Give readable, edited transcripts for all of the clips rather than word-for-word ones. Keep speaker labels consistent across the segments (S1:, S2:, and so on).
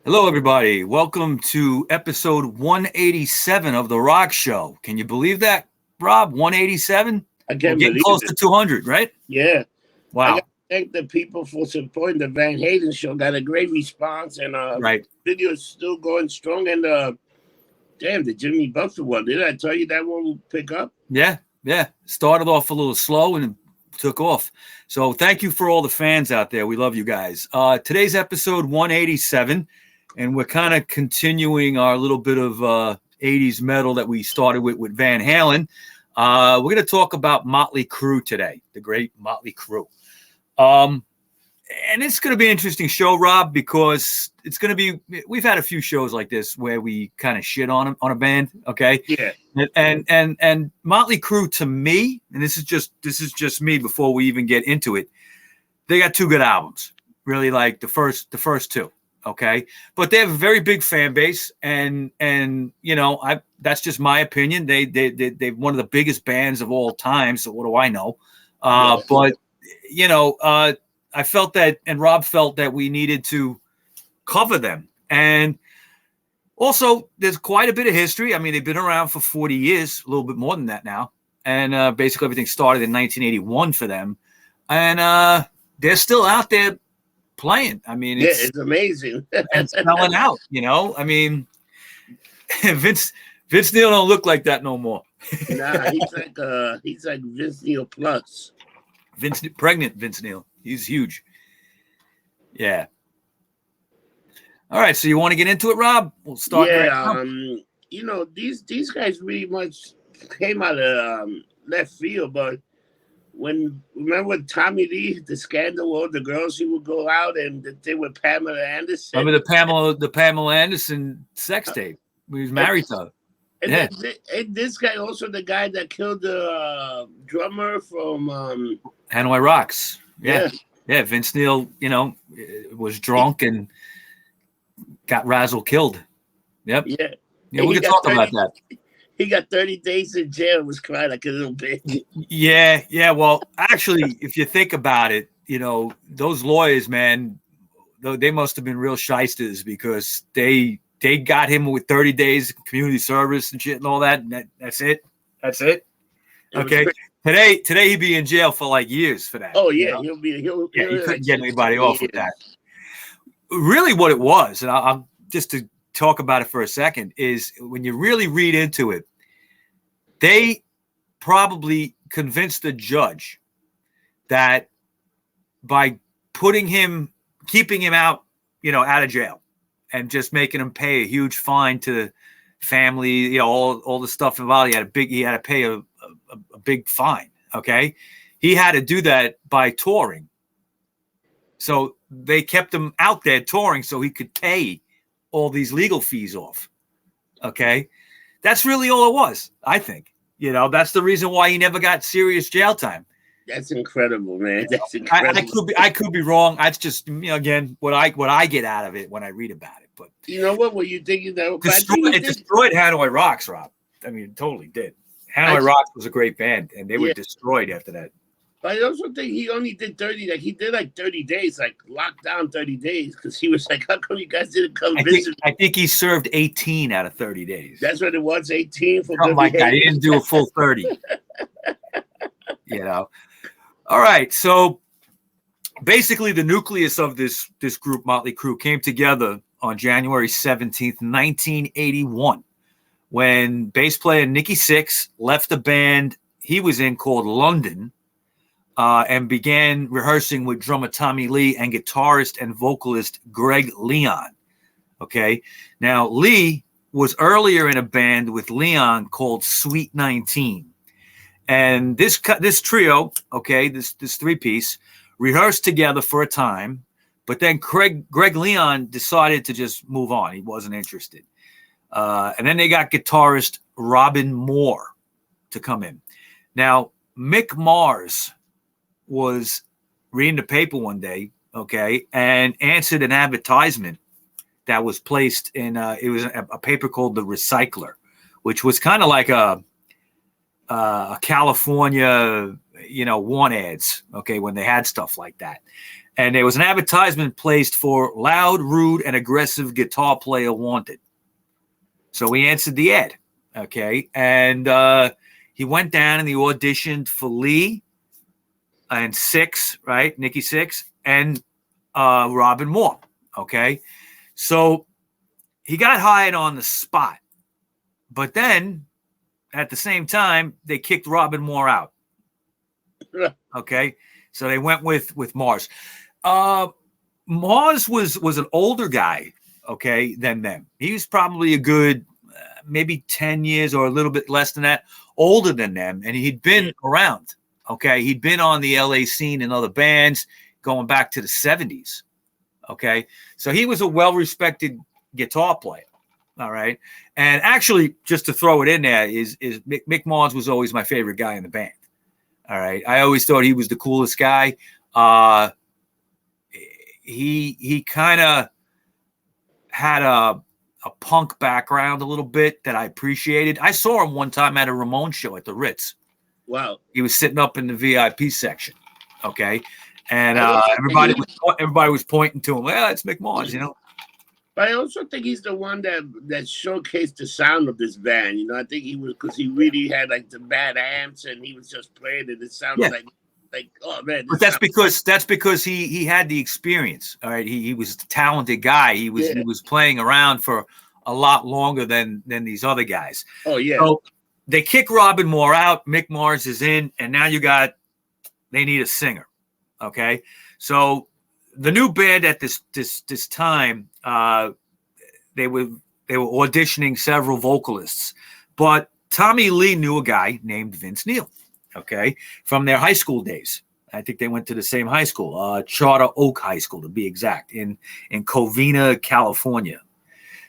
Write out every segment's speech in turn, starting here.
S1: Hello, everybody. Welcome to episode 187 of The Rock Show. Can you believe that, Rob? 187?
S2: I can't
S1: We're getting close to 200, right?
S2: Yeah.
S1: Wow.
S2: I got to thank the people for supporting the Van Halen show. Got a great response, and
S1: right.
S2: Video is still going strong. And damn, the Jimmy Buffett one. Did I tell you that one will pick up?
S1: Yeah. Started off a little slow and took off. So thank you for all the fans out there. We love you guys. Today's episode 187. And we're kind of continuing our little bit of 80s metal that we started with Van Halen. We're going to talk about Mötley Crüe today, the great Mötley Crüe. And it's going to be an interesting show, Rob, because it's going to be – we've had a few shows like this where we kind of shit on a band, okay?
S2: Yeah.
S1: And Mötley Crüe, to me, and this is just me before we even get into it, they got two good albums, really, like the first two. Okay, but they have a very big fan base, and you know, that's just my opinion. They're one of the biggest bands of all time. So what do I know? But you know, I felt that, and Rob felt that we needed to cover them, and also there's quite a bit of history. I mean, they've been around for 40 years, a little bit more than that now, and basically everything started in 1981 for them, and they're still out there playing. I mean,
S2: it's amazing.
S1: And selling out, you know. I mean, Vince Neil don't look like that no more.
S2: Nah, he's like Vince Neil plus.
S1: Pregnant Vince Neil. He's huge. Yeah. All right, so you want to get into it, Rob? We'll start.
S2: Yeah. You know, these guys really much came out of left field, but remember Tommy Lee, the scandal, all the girls he would go out and the thing with Pamela Anderson.
S1: Remember the Pamela Anderson sex tape? He was married to her.
S2: And this guy also the guy that killed the drummer from
S1: Hanoi Rocks. Yeah. Vince Neil, you know, was drunk and got razzle killed. Yep.
S2: Yeah.
S1: We can talk about that.
S2: He got 30 days in jail and was crying like a little bitch.
S1: Yeah. Well, actually, if you think about it, you know, those lawyers, man, they must have been real shysters because they got him with 30 days community service and shit and all that. And that's it. Okay. Today he'd be in jail for like years for that.
S2: Oh yeah,
S1: you know?
S2: He'll
S1: you couldn't get anybody off with that. Really, what it was, and I'll just to talk about it for a second, is when you really read into it, they probably convinced the judge that by keeping him out, you know, out of jail and just making him pay a huge fine to the family, you know, all the stuff involved, he had to pay a big fine. Okay. He had to do that by touring. So they kept him out there touring so he could pay all these legal fees off. Okay. That's really all it was, I think. You know, that's the reason why he never got serious jail time.
S2: That's incredible, man. That's incredible.
S1: I could be wrong. That's just, you know, again, what I get out of it when I read about it. But
S2: you know what? Were you thinking that
S1: it destroyed Hanoi Rocks, Rob? I mean, it totally did. Hanoi Rocks was a great band, and they were destroyed after that.
S2: But I also think he only did 30. Like he did like 30 days, like locked down 30 days, because he was like, "How come you guys didn't come visit?"
S1: I think he served 18 out of 30 days.
S2: That's what it was, 18 for
S1: something
S2: good
S1: like that. He
S2: behavior.
S1: didn't do a full 30. All right. So basically, the nucleus of this group, Motley Crüe, came together on January 17th, 1981, when bass player Nikki Sixx left the band he was in called London, and began rehearsing with drummer Tommy Lee and guitarist and vocalist Greg Leon. Okay. Now, Lee was earlier in a band with Leon called Sweet 19. And this trio, okay, this three-piece, rehearsed together for a time, but then Greg Leon decided to just move on. He wasn't interested. And then they got guitarist Robin Moore to come in. Now, Mick Mars was reading the paper one day, okay, and answered an advertisement that was placed in it was a paper called The Recycler, which was kind of like a California, want ads, okay, when they had stuff like that. And there was an advertisement placed for loud, rude, and aggressive guitar player wanted. So he answered the ad, okay, and he went down and he auditioned for Lee and Sixx, right? Nikki Sixx and Robin Moore. Okay. So he got hired on the spot. But then at the same time, they kicked Robin Moore out. Okay. So they went with Mars. Mars was an older guy, okay, than them. He was probably a good maybe 10 years or a little bit less than that, older than them. And he'd been around. Okay, he'd been on the LA scene in other bands going back to the 70s. Okay, so he was a well-respected guitar player. All right, and actually, just to throw it in there, is Mick Mars was always my favorite guy in the band. All right, I always thought he was the coolest guy. He kind of had a punk background a little bit that I appreciated. I saw him one time at a Ramones show at the Ritz.
S2: Wow.
S1: He was sitting up in the VIP section, okay? And everybody was pointing to him. Well, it's Mick Mars,
S2: But I also think he's the one that showcased the sound of this band. I think he was, because he really had like the bad amps and he was just playing it. It sounded like oh man.
S1: But that's because he had the experience. All right, he was a talented guy. He was playing around for a lot longer than these other guys.
S2: Oh yeah.
S1: So they kick Robin Moore out. Mick Mars is in, and now they need a singer. Okay, so the new band at this time, they were auditioning several vocalists, but Tommy Lee knew a guy named Vince Neil. Okay, from their high school days. I think they went to the same high school, Charter Oak High School to be exact, in Covina, California.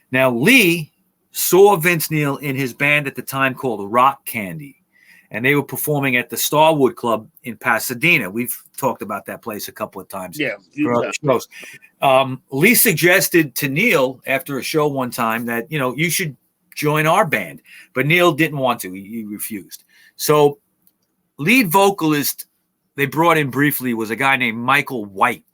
S1: Now Lee saw Vince Neil in his band at the time called Rock Candy, and they were performing at the Starwood Club in Pasadena. We've talked about that place a couple of times.
S2: Yeah.
S1: Shows. Lee suggested to Neil after a show one time that, you should join our band, but Neil didn't want to. He refused. So lead vocalist they brought in briefly was a guy named Michael White,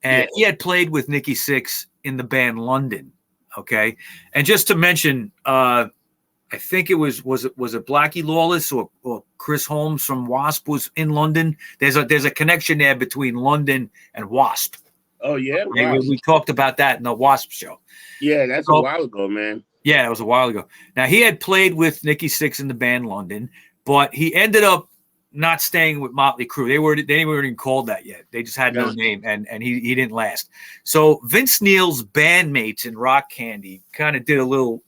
S1: and he had played with Nikki Sixx in the band London. Okay, and just to mention, I think it was it Blackie Lawless or Chris Holmes from Wasp was in London. There's a connection there between London and Wasp.
S2: Oh yeah,
S1: okay, we talked about that in the Wasp show.
S2: Yeah, that's a while ago, man.
S1: Yeah, it was a while ago. Now he had played with Nikki Sixx in the band London, but he ended up not staying with Motley Crüe. They weren't even called that yet. They just had no name, and he didn't last. So Vince Neil's bandmates in Rock Candy kind of did a little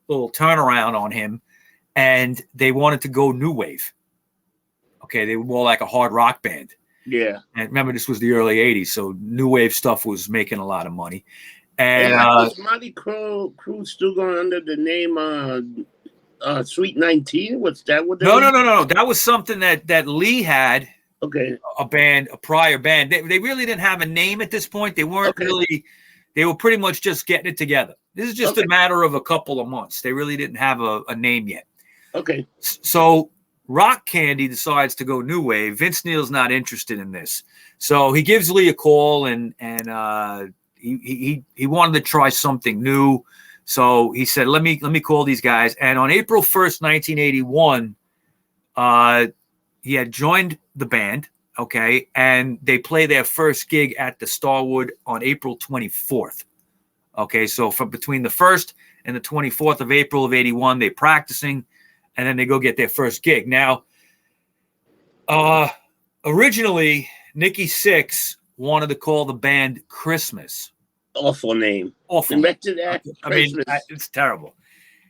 S1: turnaround on him, and they wanted to go new wave. Okay, they were more like a hard rock band.
S2: Yeah.
S1: And remember, this was the early 80s, so new wave stuff was making a lot of money. And
S2: was Motley Crüe still going under the name Sweet 19? What's that?
S1: No. That was something that Lee had.
S2: Okay.
S1: A prior band. They really didn't have a name at this point. They weren't really. They were pretty much just getting it together. This is just a matter of a couple of months. They really didn't have a name yet.
S2: Okay.
S1: So Rock Candy decides to go new wave. Vince Neil's not interested in this, so he gives Lee a call, and he wanted to try something new. So he said, "Let me call these guys." And on April 1st, 1981, he had joined the band. Okay, and they play their first gig at the Starwood on April 24th. Okay, so from between the 1st and the 24th of April of 81, they're practicing, and then they go get their first gig. Now, originally, Nikki Sixx wanted to call the band Christmas.
S2: Awful name.
S1: Awful.
S2: Imagine that.
S1: I mean, it's terrible.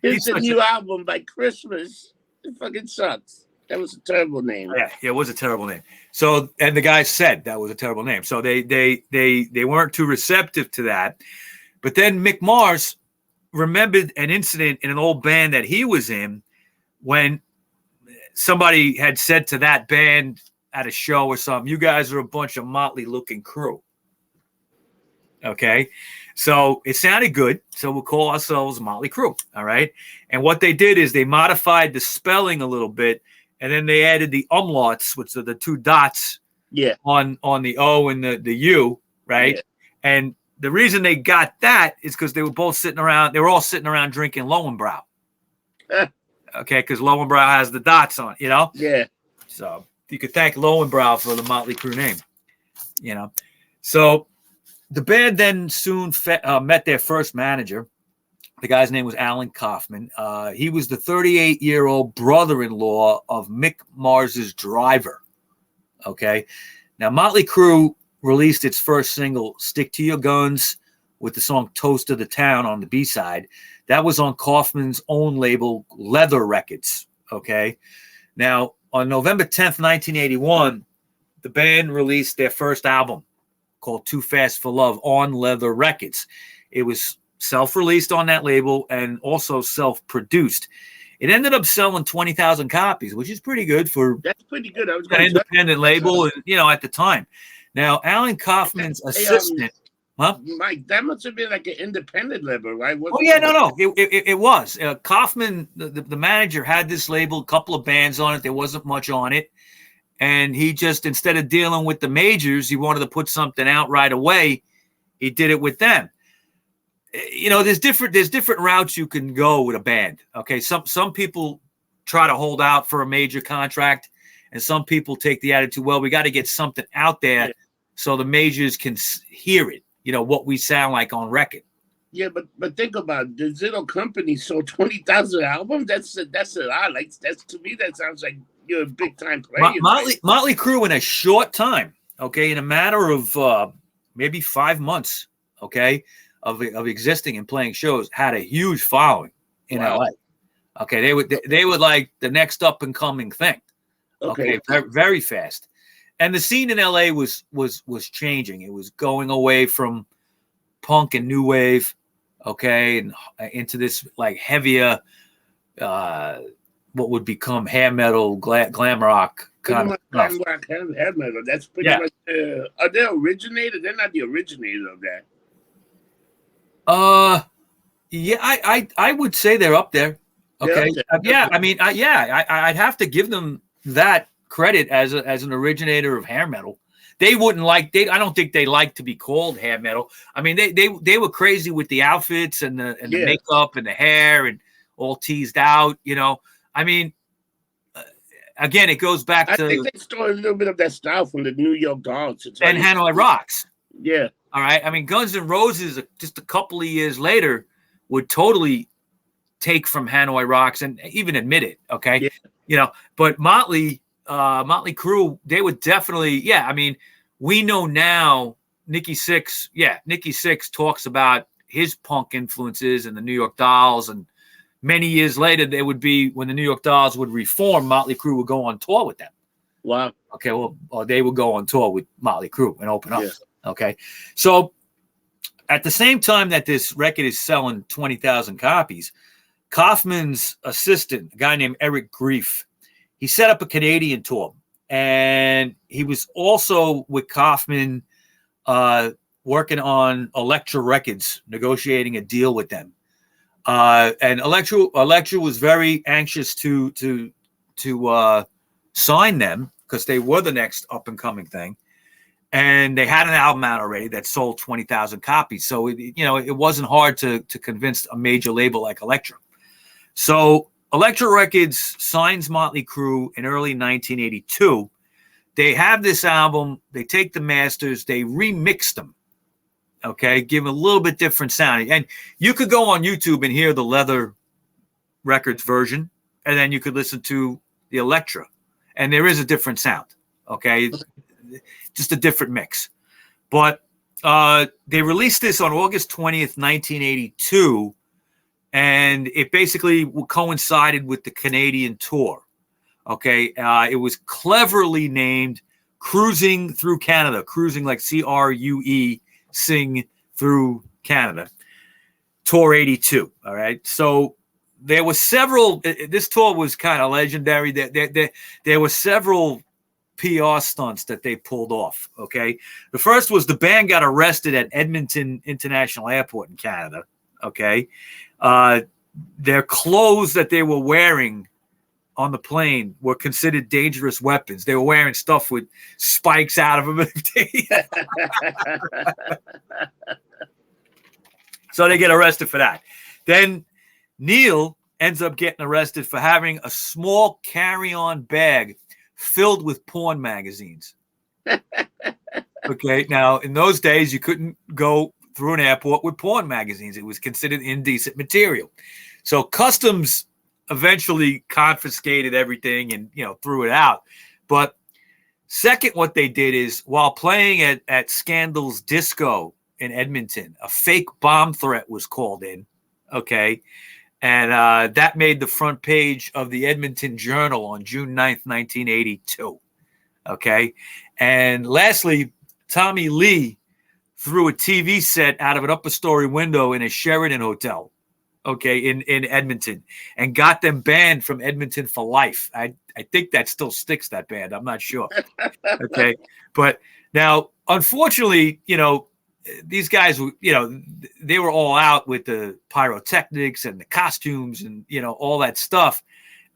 S2: It's a new album by Christmas. It fucking sucks. That was a terrible name.
S1: Yeah, it was a terrible name. So, and the guy said that was a terrible name. So they weren't too receptive to that. But then Mick Mars remembered an incident in an old band that he was in when somebody had said to that band at a show or something, "You guys are a bunch of motley-looking crew." Okay, so it sounded good. So we'll call ourselves Mötley Crüe. All right. And what they did is they modified the spelling a little bit, and then they added the umlauts, which are the two dots on the O and the U, right? Yeah. And the reason they got that is because they were all sitting around drinking Lowenbrau. Okay, because Lowenbrau has the dots on, you know?
S2: Yeah.
S1: So you could thank Lowenbrau for the Mötley Crüe name, you know? So the band then soon met their first manager. The guy's name was Alan Kaufman. He was the 38-year-old brother-in-law of Mick Mars's driver. Okay. Now, Mötley Crüe released its first single, "Stick to Your Guns," with the song "Toast of the Town" on the B-side. That was on Kaufman's own label, Leather Records. Okay. Now, on November 10th, 1981, the band released their first album called "Too Fast for Love" on Leather Records. It was self-released on that label and also self-produced. It ended up selling 20,000 copies, which is pretty good for
S2: that's pretty good. I was
S1: an independent label, and at the time. Now, Alan Kaufman's assistant,
S2: Mike, that must have been like an independent label, right?
S1: No. It was. Kaufman, the manager, had this label, a couple of bands on it. There wasn't much on it. And he just, instead of dealing with the majors, he wanted to put something out right away. He did it with them. There's different routes you can go with a band. Okay, some people try to hold out for a major contract, and some people take the attitude, well, we got to get something out there so the majors can hear it. What we sound like on record.
S2: Yeah, but think about it. The Zitto company sold 20,000 albums. That's a lot. Like to me, that sounds like you're a big time player.
S1: Mötley Crüe in a short time, okay, in a matter of maybe 5 months, okay, of existing and playing shows, had a huge following in LA. Okay, they were like the next up and coming thing. Okay, very fast. And the scene in LA was changing. It was going away from punk and new wave, okay, and into this like heavier, what would become hair metal, glam rock kind of stuff.
S2: Glam rock, hair metal. That's pretty much. Are they originated? They're not the originator of that.
S1: Yeah, I would say they're up there. Okay, I'd have to give them that credit as an originator of hair metal. They wouldn't I don't think they like to be called hair metal. I mean, they were crazy with the outfits and the makeup and the hair and all teased out. I mean, again, it goes back to.
S2: I think they stole a little bit of that style from the New York Dolls
S1: and Hanoi Rocks.
S2: Yeah.
S1: All right. I mean, Guns N' Roses just a couple of years later would totally take from Hanoi Rocks and even admit it. Okay. Yeah. But Mötley Crüe, they would definitely, I mean, we know now Nikki Sixx talks about his punk influences and the New York Dolls, and many years later, they would be, when the New York Dolls would reform, Mötley Crüe would go on tour with them.
S2: Wow.
S1: Okay, well, they would go on tour with Mötley Crüe and open up. Yeah. Okay, so at the same time that this record is selling 20,000 copies, Kaufman's assistant, a guy named Eric Grief, he set up a Canadian tour, and he was also with Kaufman working on Elektra Records, negotiating a deal with them. And Elektra was very anxious to signed them because they were the next up and coming thing. And they had an album out already that sold 20,000 copies. So, it wasn't hard to convince a major label like Elektra. So Elektra Records signs Motley Crüe in early 1982. They have this album. They take the masters. They remix them. Okay, give them a little bit different sound. And you could go on YouTube and hear the Leather Records version, and then you could listen to the Elektra. And there is a different sound. Okay, just a different mix. But they released this on August 20th, 1982, and it basically coincided with the Canadian tour. Okay, it was cleverly named Cruising Through Canada, cruising like CRUE, sing through Canada, Tour 82. All right, so there were several, this tour was kind of legendary. There were several PR stunts that they pulled off. Okay, the first was the band got arrested at Edmonton International Airport in Canada. Okay, their clothes that they were wearing on the plane were considered dangerous weapons. They were wearing stuff with spikes out of them. So they get arrested for that. Then Neil ends up getting arrested for having a small carry-on bag filled with porn magazines. Okay, now in those days, you couldn't go through an airport with porn magazines. It was considered indecent material. So Customs eventually confiscated everything and, threw it out. But second, what they did is while playing at Scandal's Disco in Edmonton, a fake bomb threat was called in. Okay. And that made the front page of the Edmonton Journal on June 9th, 1982. Okay. And lastly, Tommy Lee threw a TV set out of an upper story window in a Sheraton hotel. Okay, in Edmonton, and got them banned from Edmonton for life. I think that still sticks, that band. I'm not sure. Okay, but now, unfortunately, these guys, they were all out with the pyrotechnics and the costumes and, all that stuff.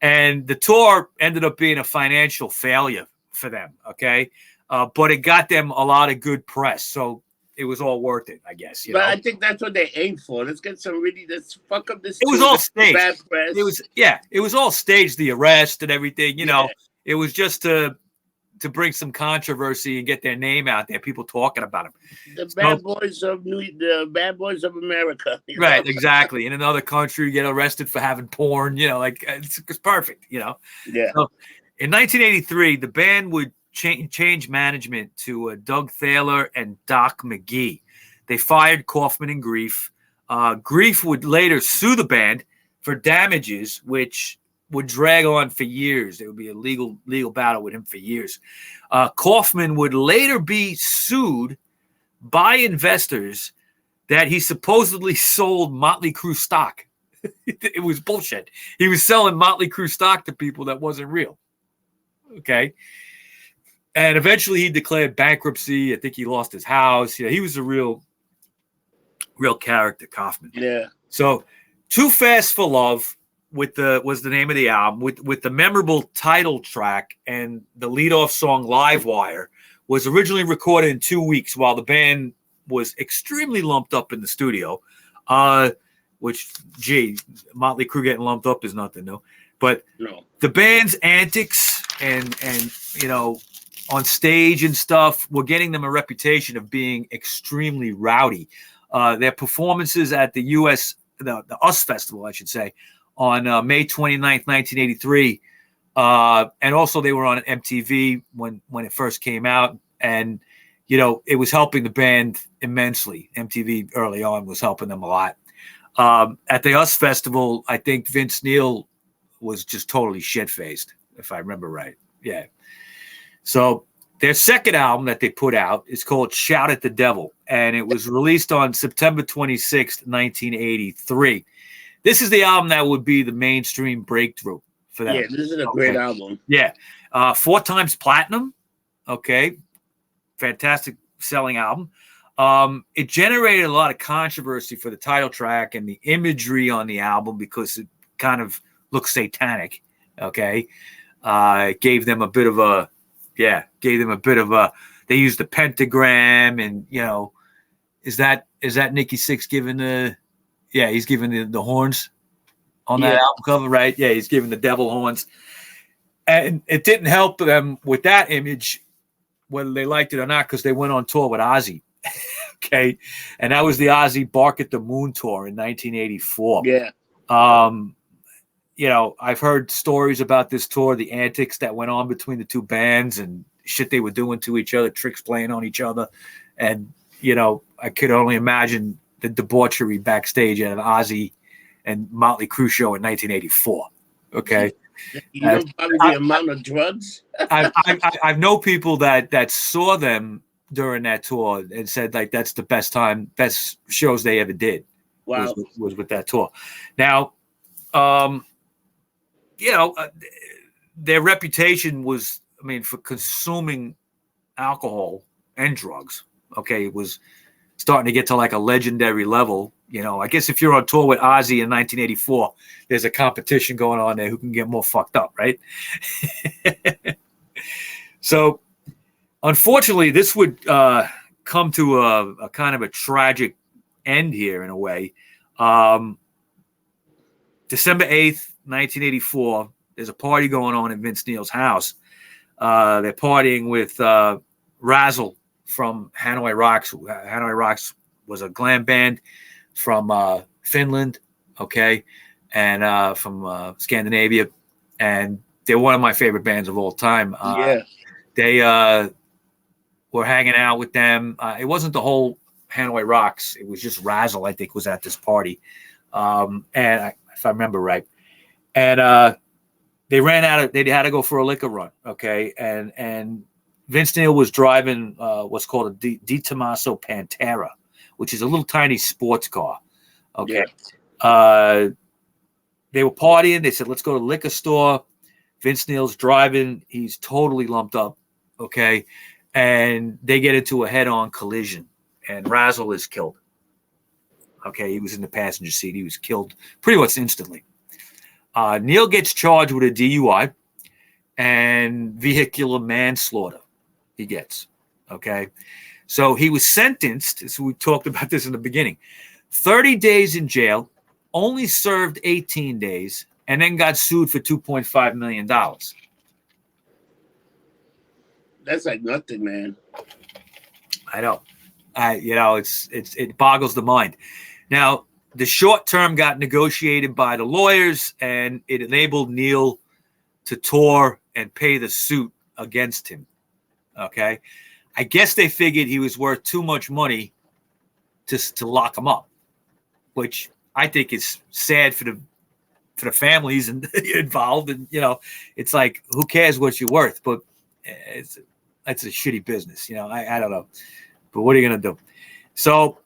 S1: And the tour ended up being a financial failure for them. Okay, but it got them a lot of good press. So it was all worth it, I guess.
S2: But I think that's what they aimed for. Let's fuck up this.
S1: It was all staged. Bad press. It was all staged, the arrest and everything. It was just to bring some controversy and get their name out there, people talking about them.
S2: The bad boys of America.
S1: Right, exactly. In another country, you get arrested for having porn, it's perfect, Yeah. So in 1983, the band would change management to Doug Thaler and Doc McGee. They fired Kaufman and Grief. Grief would later sue the band for damages, which would drag on for years. There would be a legal battle with him for years. Kaufman would later be sued by investors that he supposedly sold Motley Crüe stock. It was bullshit. He was selling Motley Crüe stock to people that wasn't real. Okay. And eventually he declared bankruptcy. I think he lost his house. He was a real character, Kaufman.
S2: Yeah.
S1: So Too Fast for Love was the name of the album with the memorable title track, and the leadoff song Live Wire was originally recorded in 2 weeks while the band was extremely lumped up in the studio. Which, Motley Crüe getting lumped up is nothing new. But the band's antics and on stage and stuff were getting them a reputation of being extremely rowdy. Their performances at the US Festival, I should say, on May 29th, 1983. And also they were on MTV when it first came out. And, it was helping the band immensely. MTV early on was helping them a lot. At the US Festival, I think Vince Neil was just totally shit-faced, if I remember right. Yeah. So their second album that they put out is called Shout at the Devil, and it was released on September 26th, 1983. This is the album that would be the mainstream breakthrough for them.
S2: Yeah, this is a great album.
S1: Yeah. 4 times platinum. Okay. Fantastic selling album. It generated a lot of controversy for the title track and the imagery on the album because it kind of looks satanic. Okay. Gave them a bit of a, they used the pentagram, and is that Nikki Sixx giving he's giving the horns on that album cover, right? Yeah, he's giving the devil horns. And it didn't help them with that image, whether they liked it or not, because they went on tour with Ozzy. Okay. And that was the Ozzy Bark at the Moon tour in 1984.
S2: Yeah.
S1: I've heard stories about this tour, the antics that went on between the two bands and shit they were doing to each other, tricks playing on each other. And, I could only imagine the debauchery backstage at an Ozzy and Motley Crüe show in 1984. Okay.
S2: Probably the amount of drugs.
S1: I've known people that saw them during that tour and said like that's the best shows they ever did.
S2: Wow.
S1: was with that tour. Now, their reputation was, for consuming alcohol and drugs. Okay, it was starting to get to like a legendary level. I guess if you're on tour with Ozzy in 1984, there's a competition going on there who can get more fucked up, right? So, unfortunately, this would come to a kind of a tragic end here in a way. December 8th, 1984, there's a party going on in Vince Neil's house. They're partying with Razzle from Hanoi Rocks. Hanoi Rocks was a glam band from Finland, okay, and from Scandinavia, and they're one of my favorite bands of all time. They were hanging out with them. It wasn't the whole Hanoi Rocks. It was just Razzle, I think, was at this party, and if I remember right. And they had to go for a liquor run, okay, and Vince Neil was driving what's called a Di Tommaso Pantera, which is a little tiny sports car. Okay. Yeah. They were partying. They said, let's go to the liquor store. Vince Neil's driving. He's totally lumped up. Okay. And they get into a head-on collision, and Razzle is killed. Okay. He was in the passenger seat. He was killed pretty much instantly. Neil gets charged with a DUI and vehicular manslaughter. He gets. Okay. So he was sentenced, so we talked about this in the beginning, 30 days in jail, only served 18 days, and then got sued for $2.5 million.
S2: That's like nothing, man.
S1: I know. It boggles the mind. Now, the short term got negotiated by the lawyers, and it enabled Neil to tour and pay the suit against him. Okay. I guess they figured he was worth too much money to lock him up, which I think is sad for the families and involved. And, it's like, who cares what you're worth? But it's a shitty business. I don't know. But what are you going to do? So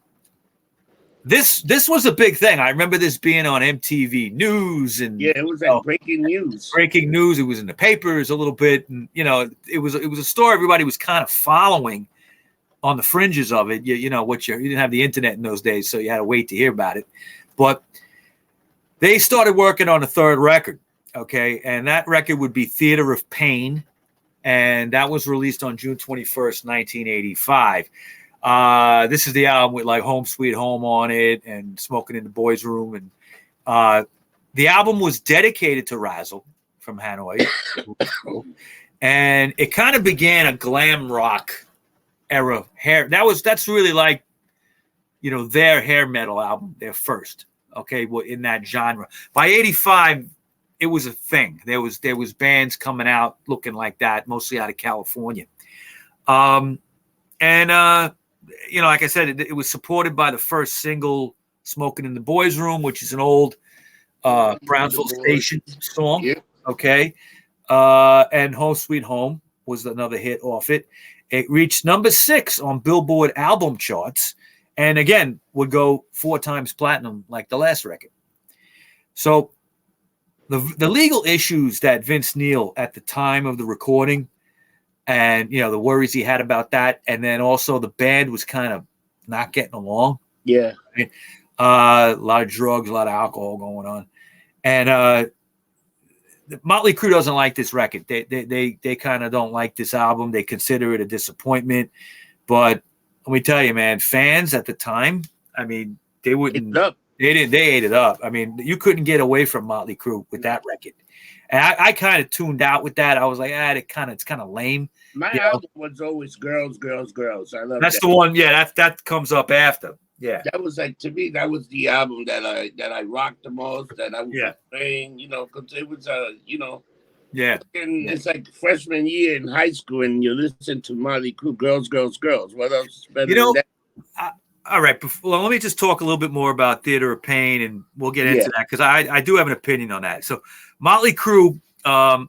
S1: this was a big thing. I remember this being on MTV News, and
S2: it was like breaking news.
S1: Breaking news. It was in the papers a little bit, and it was a story everybody was kind of following on the fringes of it. You didn't have the internet in those days, so you had to wait to hear about it. But they started working on a third record, okay, and that record would be Theater of Pain, and that was released on June 21st, 1985. This is the album with like Home Sweet Home on it and Smoking in the Boys' Room. And the album was dedicated to Razzle from Hanoi. And it kind of began a glam rock era hair. That's really like, their hair metal album, their first. Okay, well, in that genre. By 85, it was a thing. There was bands coming out looking like that, mostly out of California. Like I said, it was supported by the first single, Smoking in the Boys' Room, which is an old Brownsville Station song. Yeah. Okay. And Home Sweet Home was another hit off it. It reached number 6 on Billboard album charts, and again, would go 4 times platinum like the last record. So the legal issues that Vince Neil at the time of the recording, and the worries he had about that, and then also the band was kind of not getting along.
S2: Yeah,
S1: a lot of drugs, a lot of alcohol going on, and Motley Crüe doesn't like this record. They kind of don't like this album. They consider it a disappointment. But let me tell you, man, fans at the time, I mean, they wouldn't. They didn't. They ate it up. I mean, you couldn't get away from Motley Crüe with that record. And I kind of tuned out with that. I was like, it's kind of lame.
S2: My album was always Girls, Girls, Girls. I love
S1: that's the one. Yeah, that comes up after. Yeah,
S2: that was like, to me, that was the album that I rocked the most. That I was playing, because it was
S1: yeah.
S2: And it's like freshman year in high school, and you listen to Motley Crüe, Girls, Girls, Girls. What else is better than that?
S1: All right. Well, let me just talk a little bit more about Theater of Pain, and we'll get into that because I do have an opinion on that. So Motley Crüe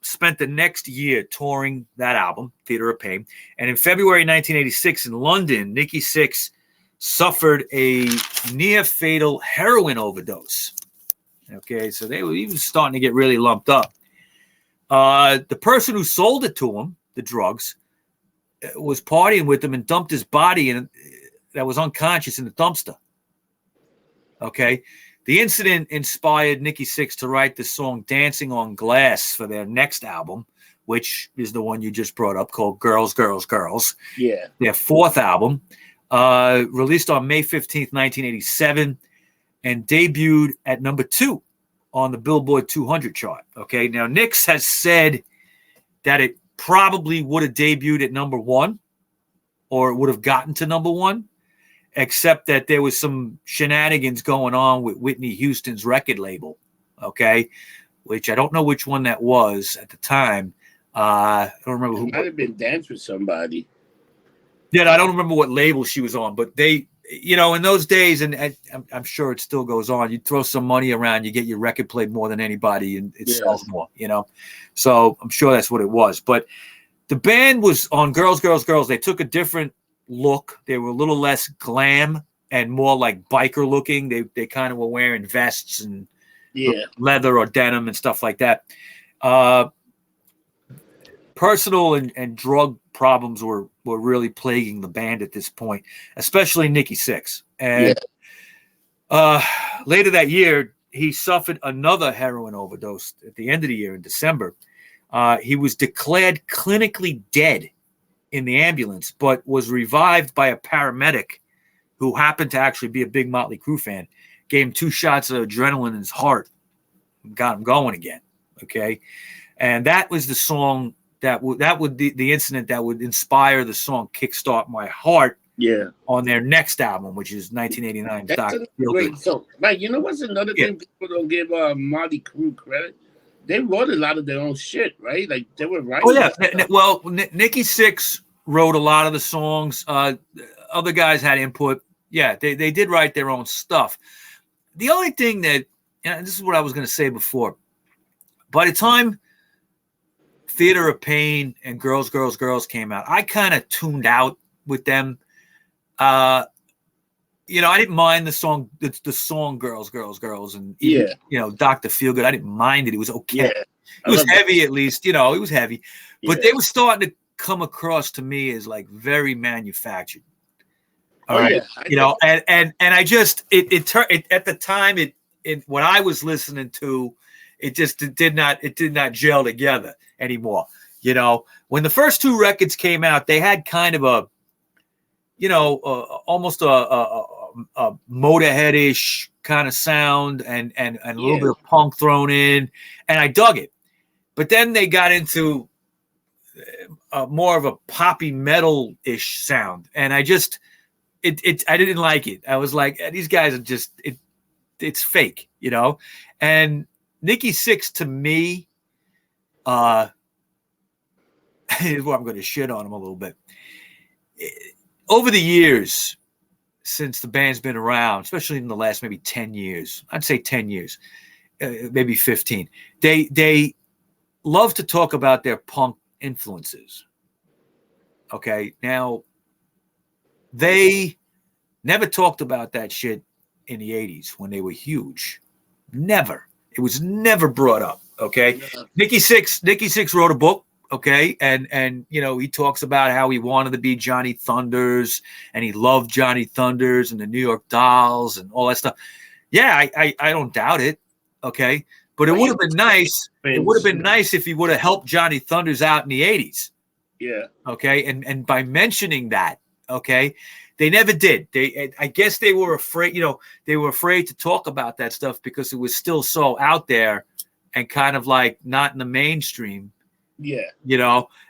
S1: spent the next year touring that album, Theater of Pain. And in February 1986 in London, Nikki Sixx suffered a near-fatal heroin overdose. Okay, so they were even starting to get really lumped up. The person who sold it to him, the drugs, was partying with him and dumped his body that was unconscious in the dumpster. Okay. The incident inspired Nikki Sixx to write the song Dancing on Glass for their next album, which is the one you just brought up, called Girls, Girls, Girls.
S2: Yeah.
S1: Their fourth album, released on May 15th, 1987, and debuted at number 2 on the Billboard 200 chart. Okay. Now, Nix has said that it probably would have debuted at number 1, or it would have gotten to number 1. Except that there was some shenanigans going on with Whitney Houston's record label, okay, which I don't know which one that was at the time. I don't remember who.
S2: It might have been Dance with Somebody.
S1: Yeah, I don't remember what label she was on, but they, in those days, and I'm sure it still goes on, you throw some money around, you get your record played more than anybody, and it sells more, So I'm sure that's what it was. But the band was on Girls, Girls, Girls. They took a different look. They were a little less glam and more like biker looking. They kind of were wearing vests and leather or denim and stuff like that. Personal and drug problems were really plaguing the band at this point, especially Nikki Sixx. And later that year, he suffered another heroin overdose at the end of the year in December. He was declared clinically dead in the ambulance, but was revived by a paramedic who happened to actually be a big Motley Crüe fan. Gave him 2 shots of adrenaline in his heart, and got him going again. Okay, and that was the song that would the incident that would inspire the song "Kickstart My Heart."
S2: Yeah,
S1: on their next album, which is 1989.
S2: That's a great song. Like, what's another thing people don't give Motley Crüe credit? They wrote a lot of their own shit, right? Like, they were writing.
S1: Oh, yeah. Well, Nikki Sixx wrote a lot of the songs. Other guys had input. Yeah, they did write their own stuff. The only thing that, and this is what I was going to say before, by the time Theater of Pain and Girls, Girls, Girls came out, I kind of tuned out with them. I didn't mind the song Girls, Girls, Girls, and even, Dr. Feelgood. I didn't mind it. It was okay. Yeah, it was heavy, at least. It was heavy. But they were starting to come across to me as like very manufactured. All right. And I just it at the time what I was listening to, it did not gel together anymore. When the first 2 records came out, they had kind of a almost a Motorhead-ish kind of sound and a little bit of punk thrown in, and I dug it. But then they got into more of a poppy metal-ish sound, and I didn't like it. I was like, these guys are just it's fake, And Nikki Sixx, to me, well, I'm going to shit on him a little bit. Over the years, since the band's been around, especially in the last maybe 10 years, I'd say 10 years, maybe 15, they love to talk about their punk influences. Okay, now, they never talked about that shit in the 80s when they were huge. Never. It was never brought up, okay? Yeah. Nikki Sixx wrote a book. Okay, and he talks about how he wanted to be Johnny Thunders, and he loved Johnny Thunders and the New York Dolls and all that stuff. Yeah, I don't doubt it. Okay, But it would have been nice. It would have been nice if he would have helped Johnny Thunders out in the 80s.
S2: Yeah.
S1: Okay. And by mentioning that, okay, they never did. I guess they were afraid, they were afraid to talk about that stuff because it was still so out there and kind of like not in the mainstream.
S2: Yeah.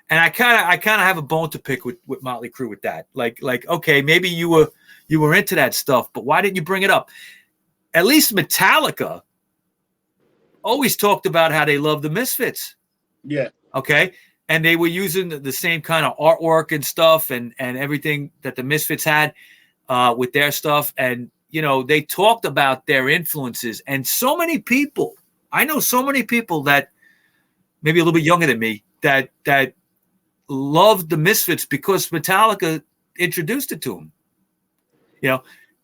S1: And I kind of have a bone to pick with Motley Crüe with that. Like, okay, maybe you were into that stuff, but why didn't you bring it up? At least Metallica always talked about how they love the Misfits.
S2: Yeah.
S1: Okay. And they were using the same kind of artwork and stuff and everything that the Misfits had with their stuff. And, they talked about their influences. And so many people, I know so many people that maybe a little bit younger than me that loved the Misfits because Metallica introduced it to them.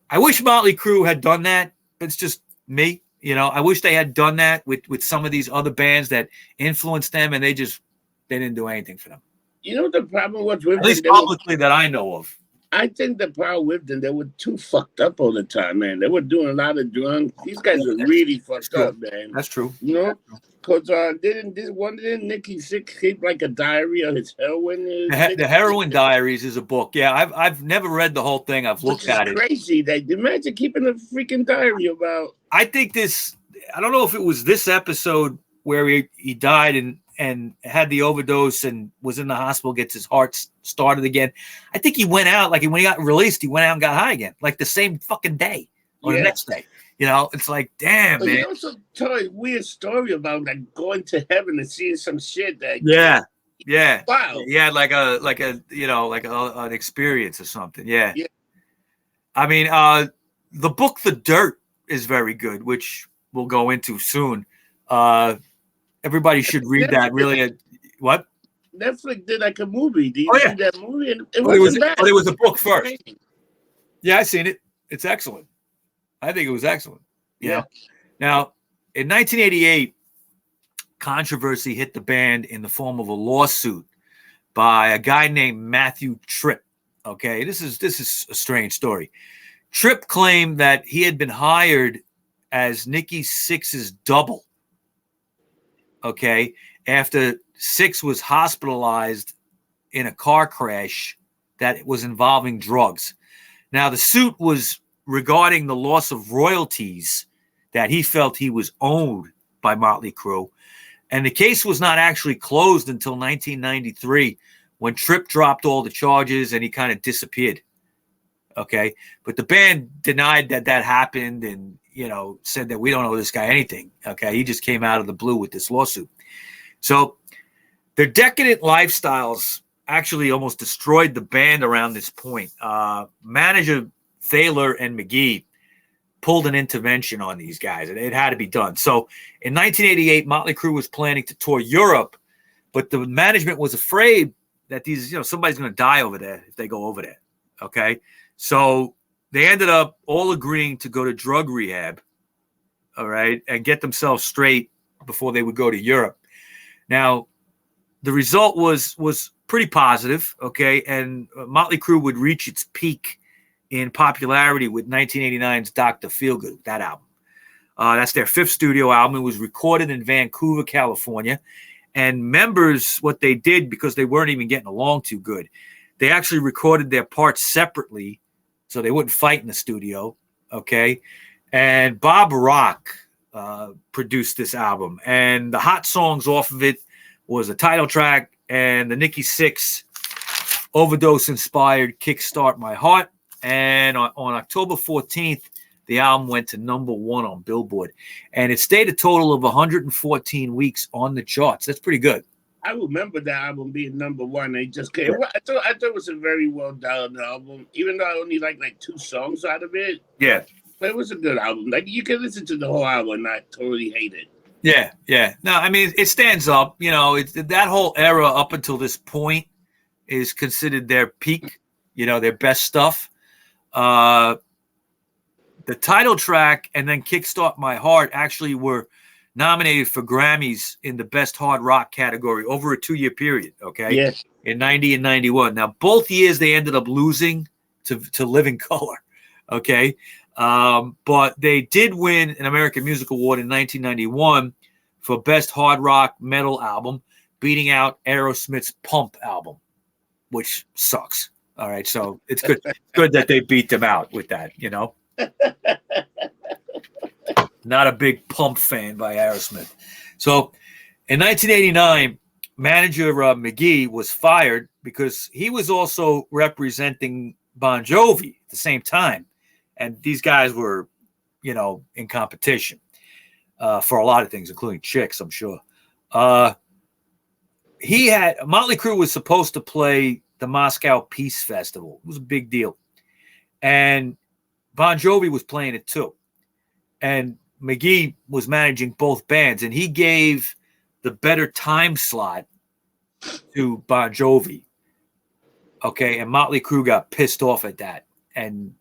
S1: I wish Motley Crüe had done that. It's just me. I wish they had done that with some of these other bands that influenced them, and they didn't do anything for them.
S2: The problem was with
S1: at least publicly that I know of.
S2: I think the problem with them, they were too fucked up all the time, man. They were doing a lot of drugs. These guys were really fucked up, man.
S1: That's true.
S2: Because didn't Nikki Sixx keep like a diary of his heroin?
S1: The Heroin Diaries is a book. Yeah, I've never read the whole thing. I've looked at it.
S2: Crazy. Imagine keeping a freaking diary about.
S1: I think I don't know if it was this episode where he died and had the overdose and was in the hospital, gets his heart started again. I think he went out, like when he got released, he went out and got high again, like the same fucking day or the next day. It's like, damn, man.
S2: He also told a weird story about like going to heaven and seeing some shit that.
S1: Yeah. Yeah.
S2: Wow.
S1: Yeah, like an experience or something. Yeah. I mean, the book The Dirt is very good, which we'll go into soon. Everybody should read that. Really, what?
S2: Netflix did like a movie. Did you see that movie? And it
S1: was a book first. Yeah, I seen it. It's excellent. I think it was excellent.
S2: Yeah.
S1: Now, in 1988, controversy hit the band in the form of a lawsuit by a guy named Matthew Tripp. Okay, this is a strange story. Tripp claimed that he had been hired as Nikki Sixx's double. Okay, after Sixx was hospitalized in a car crash that was involving drugs. Now, the suit was regarding the loss of royalties that he felt he was owed by Motley Crüe. And the case was not actually closed until 1993 when Tripp dropped all the charges and he kind of disappeared. Okay, but the band denied that happened and said that we don't owe this guy anything. Okay, he just came out of the blue with this lawsuit. So their decadent lifestyles actually almost destroyed the band around this point. Manager Thaler and McGee pulled an intervention on these guys, and it had to be done. So in 1988, Motley Crüe was planning to tour Europe, but the management was afraid that somebody's going to die over there if they go over there. Okay, so they ended up all agreeing to go to drug rehab, all right, and get themselves straight before they would go to Europe. Now, the result was pretty positive, okay, and Motley Crüe would reach its peak in popularity with 1989's Dr. Feelgood, that album. That's their fifth studio album. It was recorded in Vancouver, California, and members, what they did, because they weren't even getting along too good, they actually recorded their parts separately so they wouldn't fight in the studio, okay? And Bob Rock produced this album, and the hot songs off of it was a title track and the Nikki Sixx overdose-inspired Kickstart My Heart. And on October 14th, the album went to #1 on Billboard, and it stayed a total of 114 weeks on the charts. That's pretty good.
S2: I remember that album being #1. They just came. Yeah. I thought it was a very well done album, even though I only like 2 songs out of it.
S1: Yeah,
S2: but it was a good album. Like you can listen to the whole album and not totally hate it.
S1: Yeah, yeah. No, I mean it stands up. It's that whole era up until this point is considered their peak. Their best stuff. The title track and then Kickstart My Heart actually were nominated for Grammys in the best hard rock category over a 2-year period. Okay.
S2: Yes.
S1: In 90 and 91. Now, both years they ended up losing to Living Color. Okay. But they did win an American Music Award in 1991 for Best Hard Rock Metal Album, beating out Aerosmith's Pump album, which sucks. All right, so it's good. It's good that they beat them out with that, you know. Not a big Pump fan by Aerosmith. So in 1989, manager McGee was fired because he was also representing Bon Jovi at the same time. And these guys were, you know, in competition for a lot of things, including chicks, I'm sure. Motley Crüe was supposed to play the Moscow Peace Festival. It was a big deal. And Bon Jovi was playing it too. And McGee was managing both bands, and he gave the better time slot to Bon Jovi. Okay, and Motley Crüe got pissed off at that, and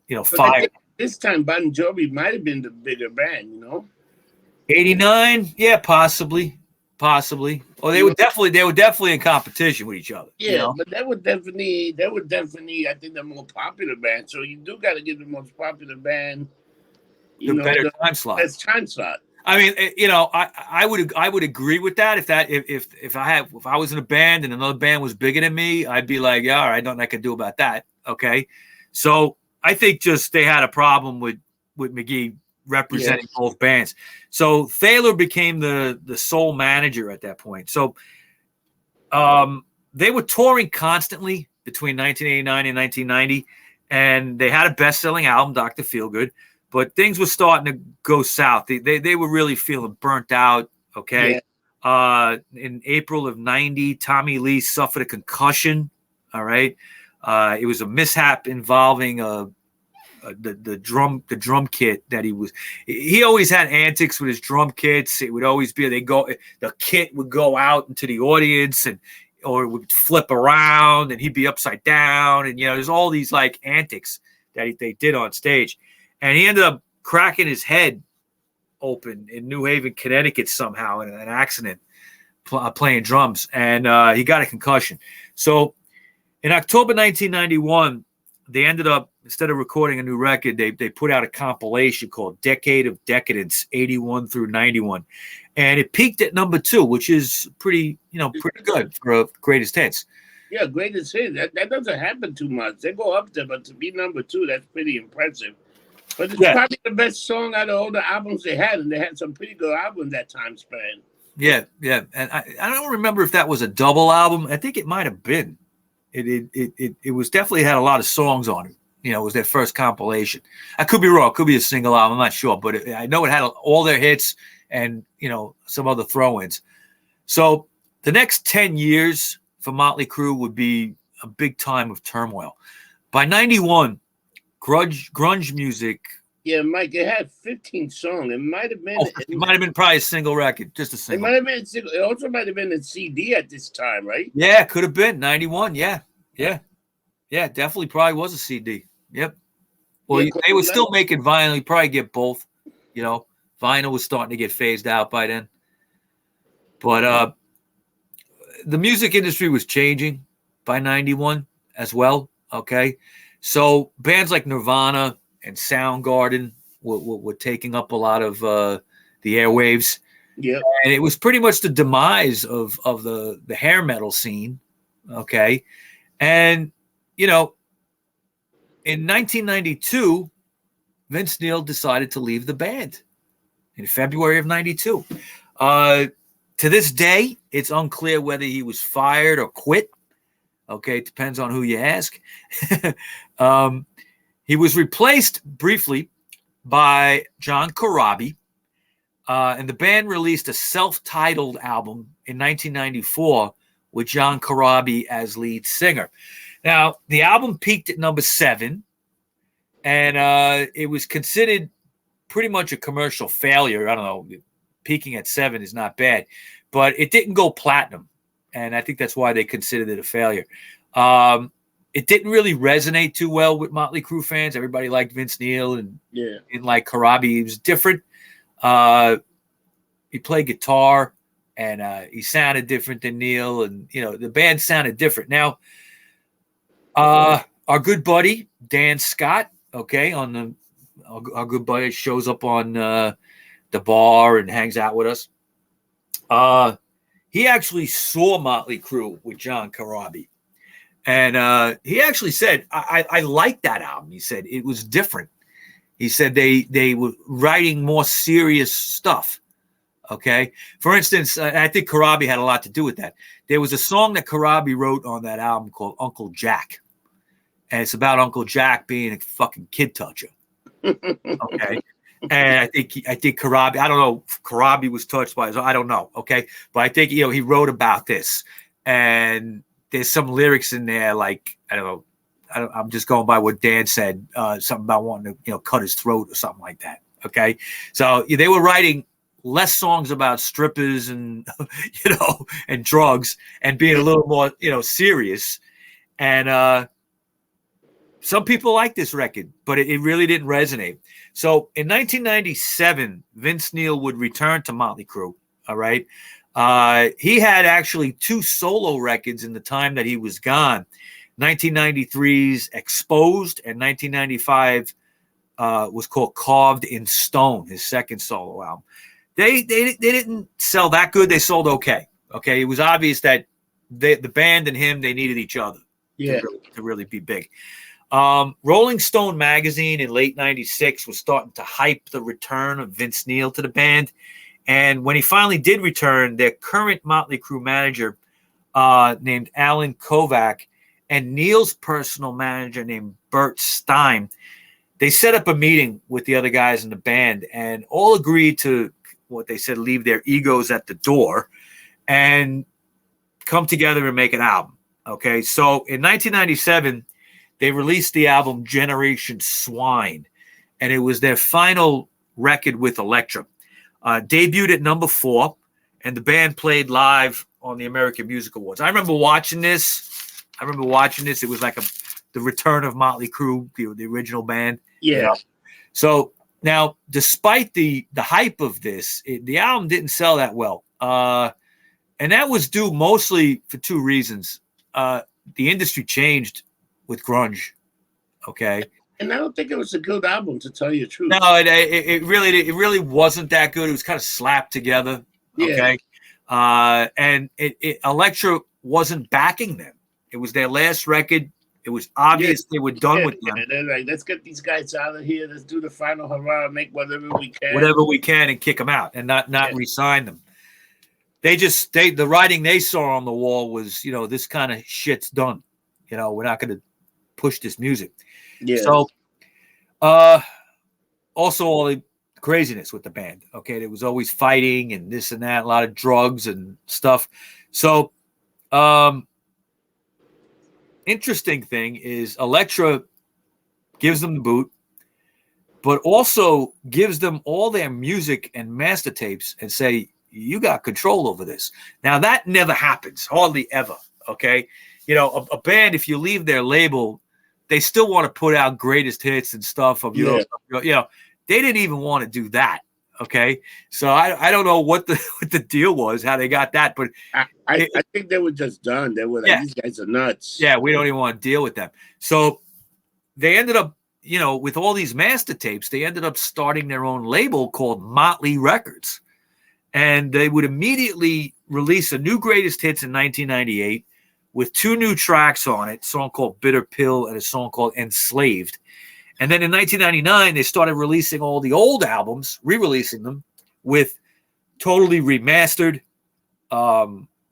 S1: you know, fired.
S2: This time, Bon Jovi might have been the bigger band, you know.
S1: 89, yeah, possibly. Oh, they were definitely in competition with each other.
S2: Yeah,
S1: you know?
S2: but they were definitely, I think, the more popular band. So you do got to give the most popular band
S1: the better time slot.
S2: Best time slot.
S1: I mean, you know, I would agree with that. If I was in a band and another band was bigger than me, I'd be like, yeah, all right, nothing I can do about that. Okay, so I think just they had a problem with McGee representing both bands. So Thaler became the sole manager at that point. So they were touring constantly between 1989 and 1990, and they had a best-selling album, Dr. Feelgood. But things were starting to go south. They were really feeling burnt out, okay? Yeah. In April of 90, Tommy Lee suffered a concussion, all right? It was a mishap involving the drum kit that he always had antics with his drum kits. It would always be the kit would go out into the audience or it would flip around and he'd be upside down. And, you know, there's all these like antics that they did on stage. And he ended up cracking his head open in New Haven, Connecticut somehow in an accident playing drums. And he got a concussion. So in October 1991, they ended up, instead of recording a new record, they put out a compilation called Decade of Decadence, 81 through 91. And it peaked at number 2, which is pretty good for greatest hits.
S2: Yeah, greatest hits. That doesn't happen too much. They go up there, but to be number 2, that's pretty impressive. But it's probably the best song out of all the albums they had, and they had some pretty good albums that time span. Yeah.
S1: And I don't remember if that was a double album. I think it might have been. It was definitely had a lot of songs on it. You know, it was their first compilation. I could be wrong. It could be a single album. I'm not sure. But I know it had all their hits and, you know, some other throw-ins. So the next 10 years for Motley Crüe would be a big time of turmoil. By 91, grunge music.
S2: Yeah, Mike, it had 15 songs. It might have been.
S1: It might have been probably a single record, just a single.
S2: It might have been. It also might have been a CD at this time, right?
S1: Yeah, could have been 91. Yeah, definitely, probably was a CD. Yep. Well, they were still making vinyl. You probably get both. You know, vinyl was starting to get phased out by then. But the music industry was changing by 91 as well. Okay. So bands like Nirvana and Soundgarden were taking up a lot of the airwaves.
S2: Yeah.
S1: And it was pretty much the demise of the hair metal scene. Okay. And, you know, in 1992, Vince Neil decided to leave the band in February of 92. To this day, it's unclear whether he was fired or quit. Okay, it depends on who you ask. He was replaced briefly by John Corabi, and the band released a self-titled album in 1994 with John Corabi as lead singer. Now, the album peaked at number 7, and it was considered pretty much a commercial failure. I don't know, peaking at 7 is not bad, but it didn't go platinum. And I think that's why they considered it a failure. It didn't really resonate too well with Motley Crüe fans. Everybody liked Vince Neil and like Corabi. He was different. He played guitar and he sounded different than Neil. And, you know, the band sounded different. Now, our good buddy, Dan Scott, okay, our good buddy shows up on the bar and hangs out with us. he actually saw Motley Crüe with John Corabi. And he actually said, I liked that album. He said it was different. He said they were writing more serious stuff. Okay. For instance, I think Corabi had a lot to do with that. There was a song that Corabi wrote on that album called Uncle Jack. And it's about Uncle Jack being a fucking kid toucher. Okay. And I think Corabi, I don't know if Corabi was touched by his, I don't know. Okay. But I think, he wrote about this. And there's some lyrics in there, like, I don't know. I'm just going by what Dan said, something about wanting to, cut his throat or something like that. Okay. So they were writing less songs about strippers and, and drugs and being a little more, serious. And some people like this record, but it really didn't resonate. So in 1997, Vince Neil would return to Motley Crüe. All right. He had actually 2 solo records in the time that he was gone. 1993's Exposed and 1995 was called Carved in Stone, his second solo album. They didn't sell that good. They sold okay. Okay. It was obvious that the band and him, they needed each other to really be big. Rolling Stone magazine in late 96 was starting to hype the return of Vince Neil to the band. And when he finally did return, their current Motley Crüe manager named Alan Kovac and Neil's personal manager named Bert Stein, they set up a meeting with the other guys in the band and all agreed to what they said, leave their egos at the door and come together and make an album. Okay, so in 1997, they released the album Generation Swine, and it was their final record with Elektra. Debuted at number 4, and the band played live on the American Music Awards. I remember watching this. It was like the return of Motley Crüe, the original band.
S2: Yeah.
S1: So now, despite the hype of this, the album didn't sell that well. And that was due mostly for 2 reasons. The industry changed with grunge. Okay.
S2: And I don't think it was a good album, to tell you the truth.
S1: No, it really wasn't that good. It was kind of slapped together. Okay. Yeah. And Elektra wasn't backing them. It was their last record. It was obvious they were done with them.
S2: They're like, let's get these guys out of here. Let's do the final hurrah, make whatever we can. And
S1: kick them out and not re-sign them. The writing they saw on the wall was, this kind of shit's done. We're not going to push this music. Yeah. So, also all the craziness with the band. Okay. There was always fighting and this and that, a lot of drugs and stuff. So, interesting thing is Elektra gives them the boot, but also gives them all their music and master tapes and say, you got control over this. Now that never happens, hardly ever. Okay. A band, if you leave their label, they still want to put out greatest hits and stuff of they didn't even want to do that. Okay, so I don't know what the deal was, how they got that, but
S2: I think they were just done. They were like, these guys are nuts.
S1: Yeah, we don't even want to deal with them. So they ended up, with all these master tapes, they ended up starting their own label called Motley Records, and they would immediately release a new greatest hits in 1998 with 2 new tracks on it, a song called Bitter Pill and a song called Enslaved. And then in 1999, they started releasing all the old albums, re-releasing them with totally remastered,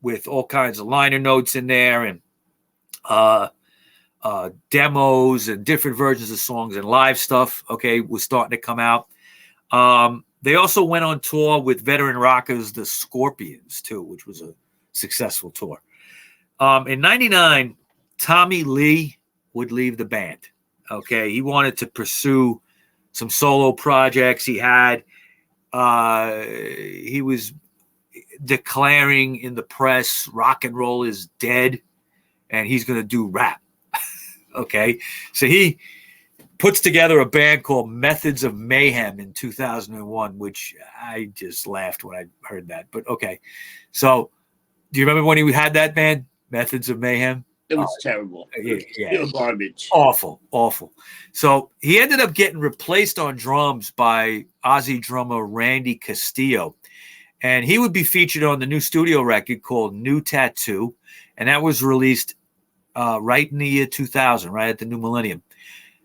S1: with all kinds of liner notes in there and demos and different versions of songs and live stuff, was starting to come out. They also went on tour with veteran rockers, the Scorpions, too, which was a successful tour. In 99, Tommy Lee would leave the band. Okay, he wanted to pursue some solo projects he had. He was declaring in the press, rock and roll is dead, and he's going to do rap. Okay, so he puts together a band called Methods of Mayhem in 2001, which I just laughed when I heard that. But okay, so do you remember when he had that band, Methods of Mayhem?
S2: It was terrible. Yeah. Garbage.
S1: Awful. So he ended up getting replaced on drums by Ozzy drummer Randy Castillo. And he would be featured on the new studio record called New Tattoo. And that was released right in the year 2000, right at the new millennium.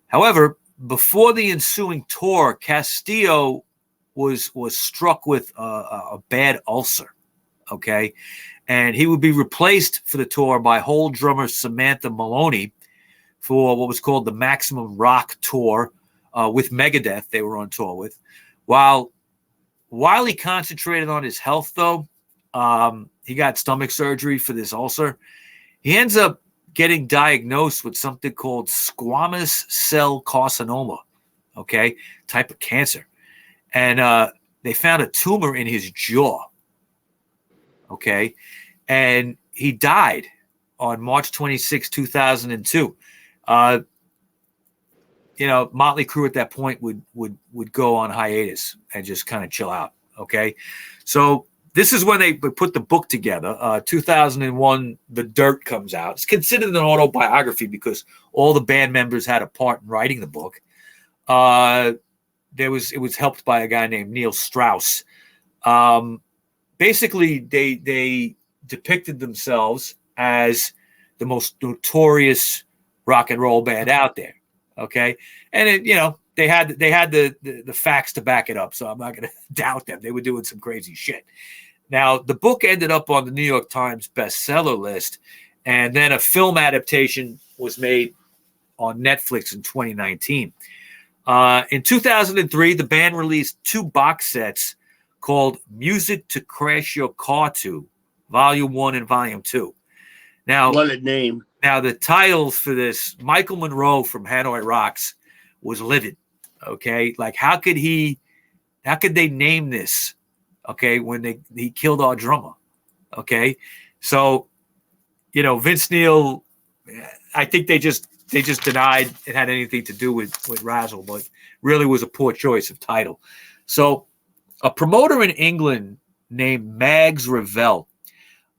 S1: However, before the ensuing tour, Castillo was struck with a bad ulcer, okay? And he would be replaced for the tour by Hole drummer Samantha Maloney for what was called the Maximum Rock Tour with Megadeth they were on tour with. While he concentrated on his health, though, he got stomach surgery for this ulcer. He ends up getting diagnosed with something called squamous cell carcinoma, okay, type of cancer. And they found a tumor in his jaw, okay, and he died on March 26, 2002. Motley Crüe at that point would go on hiatus and just kind of chill out, okay? So this is when they put the book together. 2001, The Dirt comes out. It's considered an autobiography because all the band members had a part in writing the book. It was helped by a guy named Neil Strauss. Basically, they depicted themselves as the most notorious rock and roll band out there. Okay, and they had the facts to back it up, so I'm not going to doubt them. They were doing some crazy shit. Now, the book ended up on the New York Times bestseller list, and then a film adaptation was made on Netflix in 2019. In 2003, the band released 2 box sets called Music to Crash Your Car To, Volume 1 and Volume 2. Now,
S2: what a name.
S1: Now, the titles for this, Michael Monroe from Hanoi Rocks was livid, okay? Like, how could they name this, okay, when he killed our drummer, okay? So, Vince Neil, I think they just denied it had anything to do with Razzle, but really was a poor choice of title. So a promoter in England named Mags Revell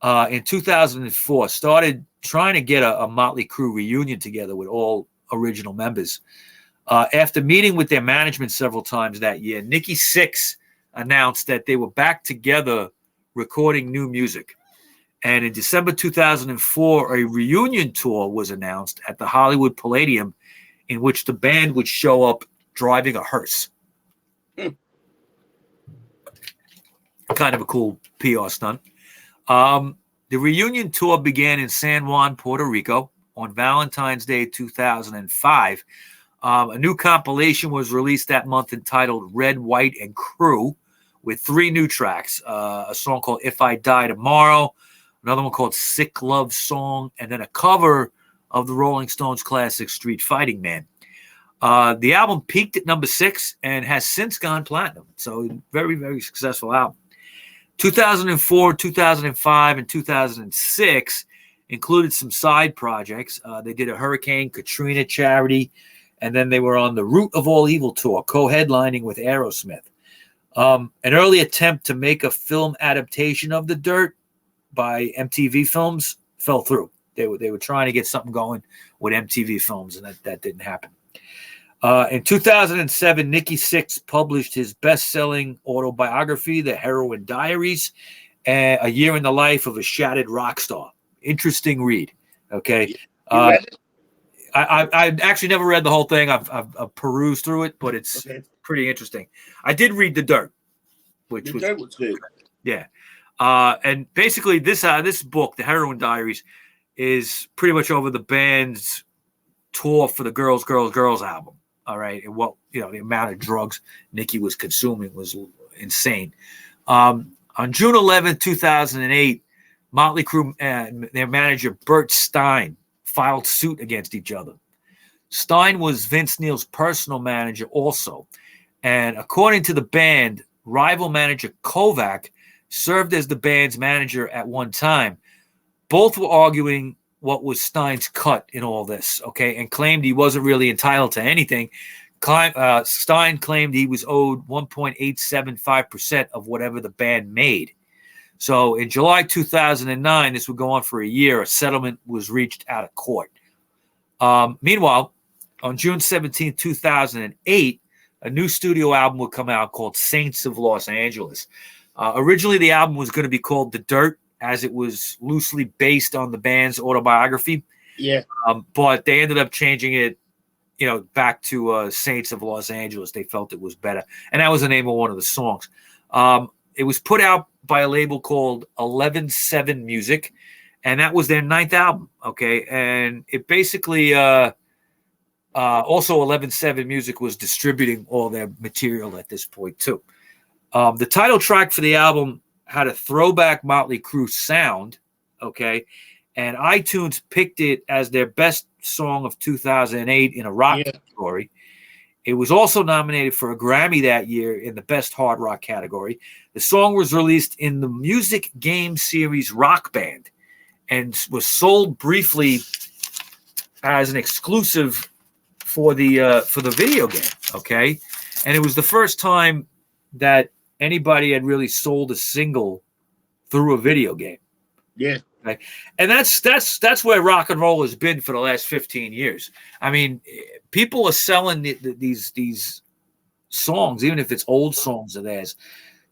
S1: in 2004 started trying to get a Motley Crüe reunion together with all original members. After meeting with their management several times that year, Nikki Sixx announced that they were back together recording new music. And in December 2004, a reunion tour was announced at the Hollywood Palladium in which the band would show up driving a hearse. Kind of a cool PR stunt. The reunion tour began in San Juan, Puerto Rico on Valentine's Day 2005. A new compilation was released that month entitled Red, White, and Crüe with 3 new tracks. A song called If I Die Tomorrow, another one called Sick Love Song, and then a cover of the Rolling Stones classic Street Fighting Man. The album peaked at number 6 and has since gone platinum. So very, very successful album. 2004, 2005, and 2006 included some side projects. They did a Hurricane Katrina charity, and then they were on the Root of All Evil tour, co-headlining with Aerosmith. An early attempt to make a film adaptation of The Dirt by MTV Films fell through. They were trying to get something going with MTV Films, and that didn't happen. In 2007, Nikki Sixx published his best-selling autobiography, The Heroin Diaries, A Year in the Life of a Shattered Rock Star. Interesting read, okay? I actually never read the whole thing. I've perused through it, but it's pretty interesting. I did read The Dirt, which was good. Yeah. And basically, this book, The Heroin Diaries, is pretty much over the band's tour for the Girls, Girls, Girls album. All right. And the amount of drugs Nikki was consuming was insane. On June 11, 2008, Motley Crüe and their manager, Bert Stein, filed suit against each other. Stein was Vince Neil's personal manager also. And according to the band, rival manager Kovac served as the band's manager at one time. Both were arguing what was Stein's cut in all this, okay, and claimed he wasn't really entitled to anything. Stein claimed he was owed 1.875% of whatever the band made. So in July 2009, this would go on for a year, a settlement was reached out of court. Meanwhile, on June 17, 2008, a new studio album would come out called Saints of Los Angeles. Originally, the album was going to be called The Dirt, as it was loosely based on the band's autobiography.
S2: Yeah.
S1: But they ended up changing it, back to Saints of Los Angeles. They felt it was better. And that was the name of one of the songs. It was put out by a label called 11-7 Music, and that was their 9th album. Okay. And it basically, also 11-7 Music was distributing all their material at this point too. The title track for the album had a throwback Motley Crüe sound. Okay. And iTunes picked it as their best song of 2008 in a rock category. It was also nominated for a Grammy that year in the best hard rock category. The song was released in the music game series Rock Band and was sold briefly as an exclusive for the video game. Okay. And it was the first time that anybody had really sold a single through a video game.
S2: Yeah.
S1: Okay. And that's where rock and roll has been for the last 15 years. I mean, people are selling these songs, even if it's old songs of theirs,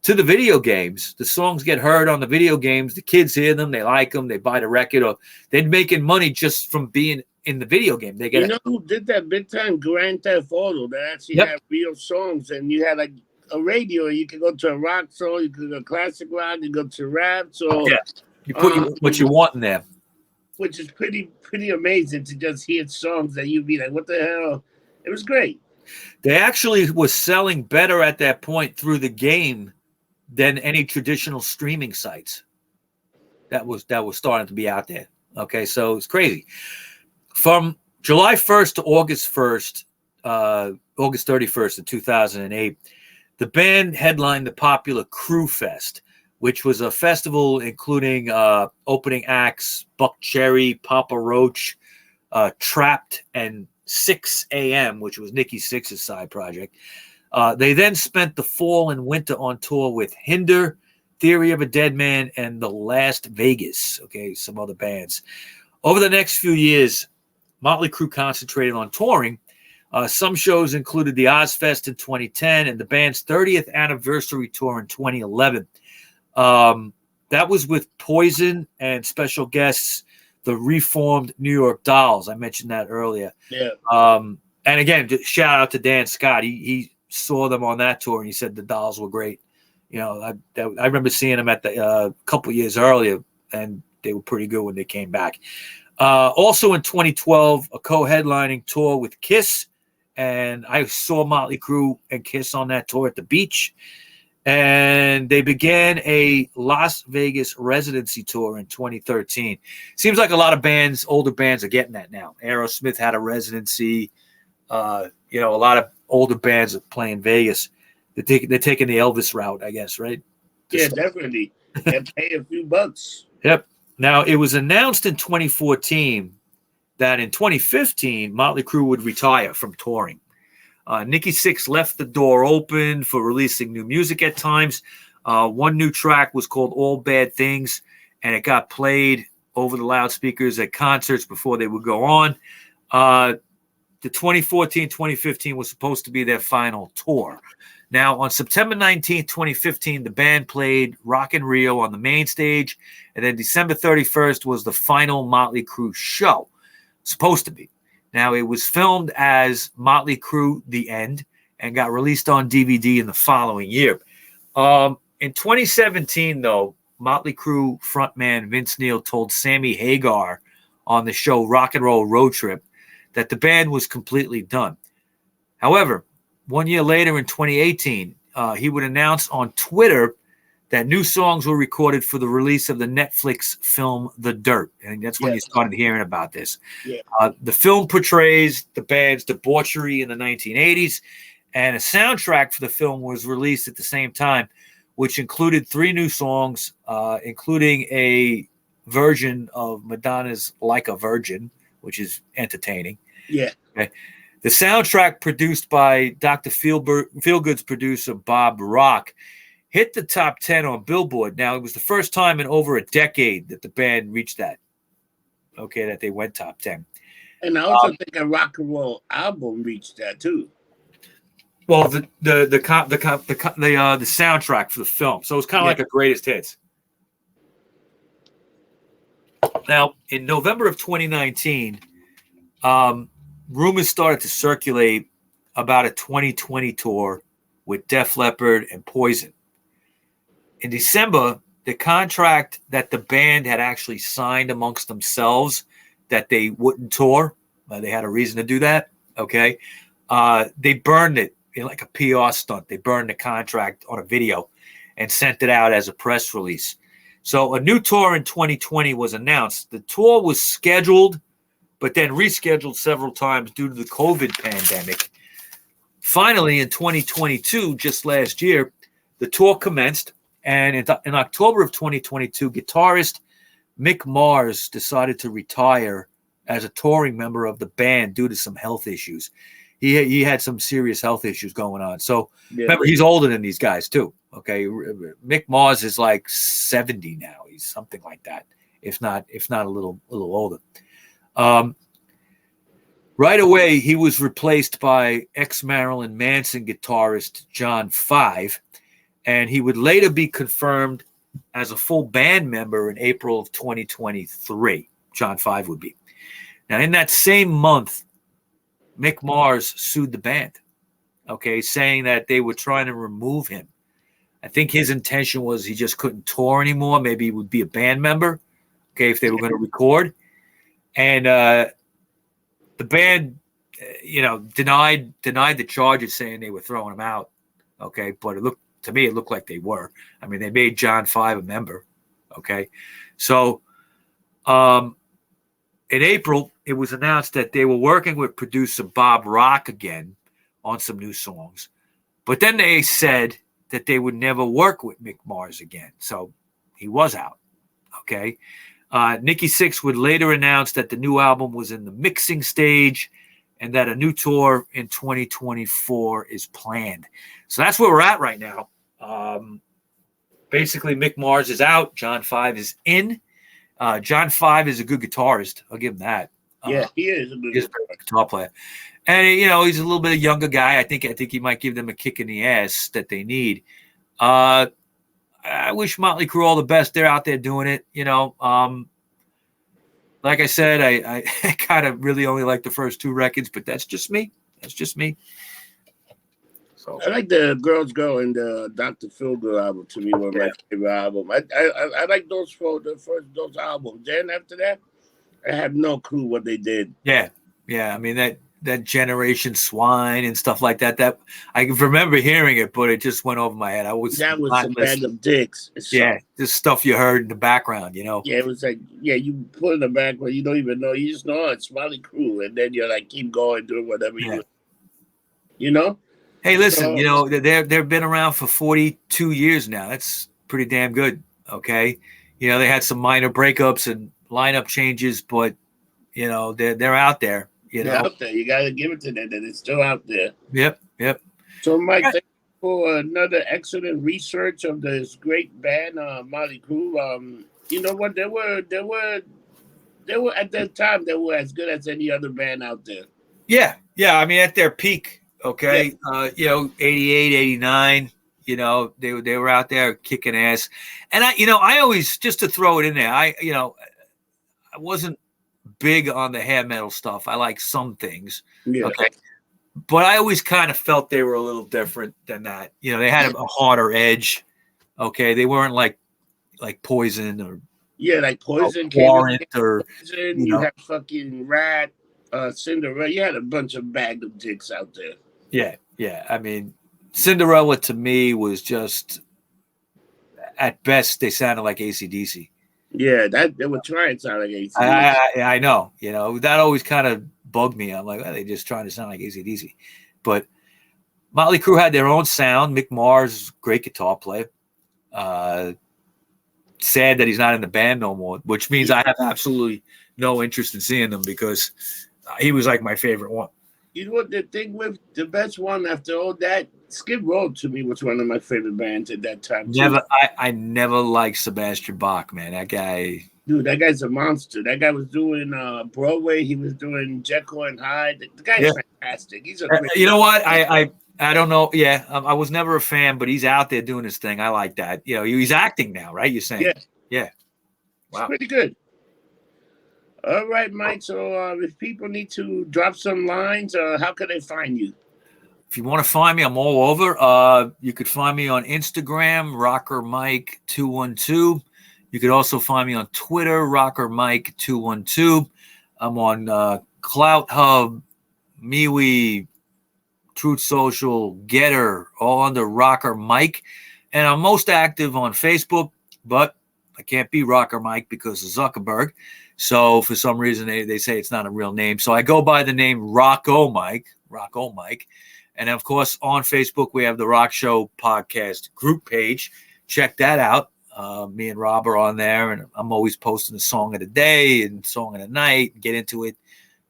S1: to the video games. The songs get heard on the video games. The kids hear them. They like them. They buy the record, or they're making money just from being in the video game. They get
S2: who did that big time? Grand Theft Auto. That actually had real songs, and you had like a radio. You could go to a rock song. You could go classic rock. You go to rap. So
S1: you put what you want in there,
S2: which is pretty amazing to just hear songs that you'd be like, "What the hell?" It was great.
S1: They actually was selling better at that point through the game than any traditional streaming sites that was starting to be out there. Okay, so it's crazy. From July 1st to August 1st, August 31st of 2008, the band headlined the popular Crüe Fest, which was a festival including opening acts Buck Cherry, Papa Roach, Trapped, and 6 a.m., which was Nikki Sixx's side project. They then spent the fall and winter on tour with Hinder, Theory of a Dead Man, and The Last Vegas. Okay, some other bands. Over the next few years, Motley Crüe concentrated on touring. Some shows included the Ozfest in 2010 and the band's 30th anniversary tour in 2011. That was with Poison and special guests, the reformed New York Dolls. I mentioned that earlier.
S2: Yeah.
S1: And again, shout out to Dan Scott. He saw them on that tour and he said the Dolls were great. I remember seeing them at the couple years earlier, and they were pretty good when they came back. Also in 2012, a co-headlining tour with Kiss, and I saw Motley Crüe and Kiss on that tour at the beach. And they began a Las Vegas residency tour in 2013. Seems like a lot of bands, older bands, are getting that now. Aerosmith had a residency. A lot of older bands are playing Vegas. They're taking the Elvis route, I guess, right?
S2: Yeah, definitely. And pay a few bucks.
S1: Yep. Now, it was announced in 2014 that in 2015, Motley Crüe would retire from touring. Nikki Sixx left the door open for releasing new music at times. One new track was called All Bad Things, and it got played over the loudspeakers at concerts before they would go on. The 2014-2015 was supposed to be their final tour. Now, on September 19th, 2015, the band played Rock in Rio on the main stage, and then December 31st was the final Motley Crüe show. Supposed to be. Now, it was filmed as Motley Crüe: The End and got released on DVD in the following year. In 2017, though, Motley Crüe frontman Vince Neil told Sammy Hagar on the show Rock and Roll Road Trip that the band was completely done. However, 1 year later in 2018, he would announce on Twitter that new songs were recorded for the release of the Netflix film The Dirt. And that's when you started hearing about this.
S2: Yeah.
S1: The film portrays the band's debauchery in the 1980s, and a soundtrack for the film was released at the same time, which included 3 new songs, including a version of Madonna's Like a Virgin, which is entertaining.
S2: Yeah.
S1: Okay. The soundtrack, produced by Dr. Feelgood's producer, Bob Rock, hit the top 10 on Billboard. Now, it was the first time in over a decade that the band reached that. Okay, that they went top 10.
S2: And I also think a rock and roll album reached that too.
S1: Well, the soundtrack for the film. So it was kind of like a greatest hits. Now, in November of 2019, rumors started to circulate about a 2020 tour with Def Leppard and Poison. In December, the contract that the band had actually signed amongst themselves that they wouldn't tour, they had a reason to do that, okay? They burned it in like a PR stunt. They burned the contract on a video and sent it out as a press release. So a new tour in 2020 was announced. The tour was scheduled, but then rescheduled several times due to the COVID pandemic. Finally, in 2022, just last year, the tour commenced. And in October of 2022, guitarist Mick Mars decided to retire as a touring member of the band due to some health issues. He had some serious health issues going on. So remember, he's older than these guys too. Okay, Mick Mars is like 70 now. He's something like that, if not a little older. Right away, he was replaced by ex-Marilyn Manson guitarist John Five, and he would later be confirmed as a full band member in April of 2023. John Five would be. Now, in that same month, Mick Mars sued the band, okay, saying that they were trying to remove him. I think his intention was he just couldn't tour anymore. Maybe he would be a band member, okay, if they were going to record. And the band, denied the charges, saying they were throwing him out, okay. But it looked like they were. I mean, they made John Five a member, okay. So in April, it was announced that they were working with producer Bob Rock again on some new songs. But then they said that they would never work with Mick Mars again. So he was out, okay? Nikki Sixx would later announce that the new album was in the mixing stage and that a new tour in 2024 is planned. So that's where we're at right now. Basically, Mick Mars is out. John Five is in. John Five is a good guitarist. I'll give him that.
S2: Yeah, he is a good
S1: guitar player. And, he's a little bit of a younger guy. I think he might give them a kick in the ass that they need. I wish Motley Crüe all the best. They're out there doing it, Like I said, I kind of really only like the first two records, but that's just me. So
S2: I like the Girls Go and the Dr. Feelgood album. To me, one of my favorite albums. I like those those albums. Then after that, I have no clue what they did.
S1: Yeah. I mean that Generation Swine and stuff like that. That I remember hearing it, but it just went over my head.
S2: That was a bag of dicks.
S1: Just stuff you heard in the background,
S2: Yeah, it was like you put in the background, you don't even know. You just know it's Motley Crüe, and then you're like keep going, doing whatever you know.
S1: Hey, listen, they've been around for 42 years now. That's pretty damn good. Okay, they had some minor breakups and lineup changes, but they're out there.
S2: They're out there. You got to give it to them that it's still out there.
S1: Yep.
S2: So, Mike, thank you for another excellent research of this great band, Motley Crüe. You know what? They were at that time. They were as good as any other band out there.
S1: Yeah. I mean, at their peak. Okay, 88, 89, they were out there kicking ass. And I always, just to throw it in there, I wasn't big on the hair metal stuff. I like some things.
S2: Yeah.
S1: Okay. But I always kind of felt they were a little different than that. They had a harder edge. Okay. They weren't like Poison or
S2: like Poison,
S1: Warrant or
S2: Poison, you had fucking Rat, Cinderella. You had a bunch of bag of dicks out there.
S1: Yeah. I mean, Cinderella to me was just, at best, they sounded like AC/DC.
S2: Yeah, they were trying to sound like AC/DC.
S1: I know. That always kind of bugged me. I'm like, they're just trying to sound like AC/DC. But Motley Crüe had their own sound. Mick Mars, great guitar player. Sad that he's not in the band no more, which means I have absolutely no interest in seeing them because he was like my favorite one.
S2: You know what the thing with the best one after all that? Skid Row to me was one of my favorite bands at that time.
S1: I never liked Sebastian Bach, man. That guy.
S2: Dude, that guy's a monster. That guy was doing Broadway. He was doing Jekyll and Hyde. The guy's fantastic. He's a great
S1: you know what? I I don't know. Yeah, I was never a fan, but he's out there doing his thing. I like that. You know, he's acting now, right? You're saying? Yeah.
S2: Wow. It's pretty good. All right, Mike. So if people need to drop some lines, how can they find you?
S1: If you want to find me, I'm all over. You could find me on Instagram, Rocker Mike 212. You could also find me on Twitter, Rocker Mike 212. I'm on Clout Hub, MeWe, Truth Social, Getter, all under Rocker Mike. And I'm most active on Facebook, but I can't be Rocker Mike because of Zuckerberg. So for some reason, they say it's not a real name. So I go by the name Rocko Mike. And of course, on Facebook, we have the Rockshow podcast group page. Check that out. Me and Rob are on there, and I'm always posting a song of the day and song of the night, get into it,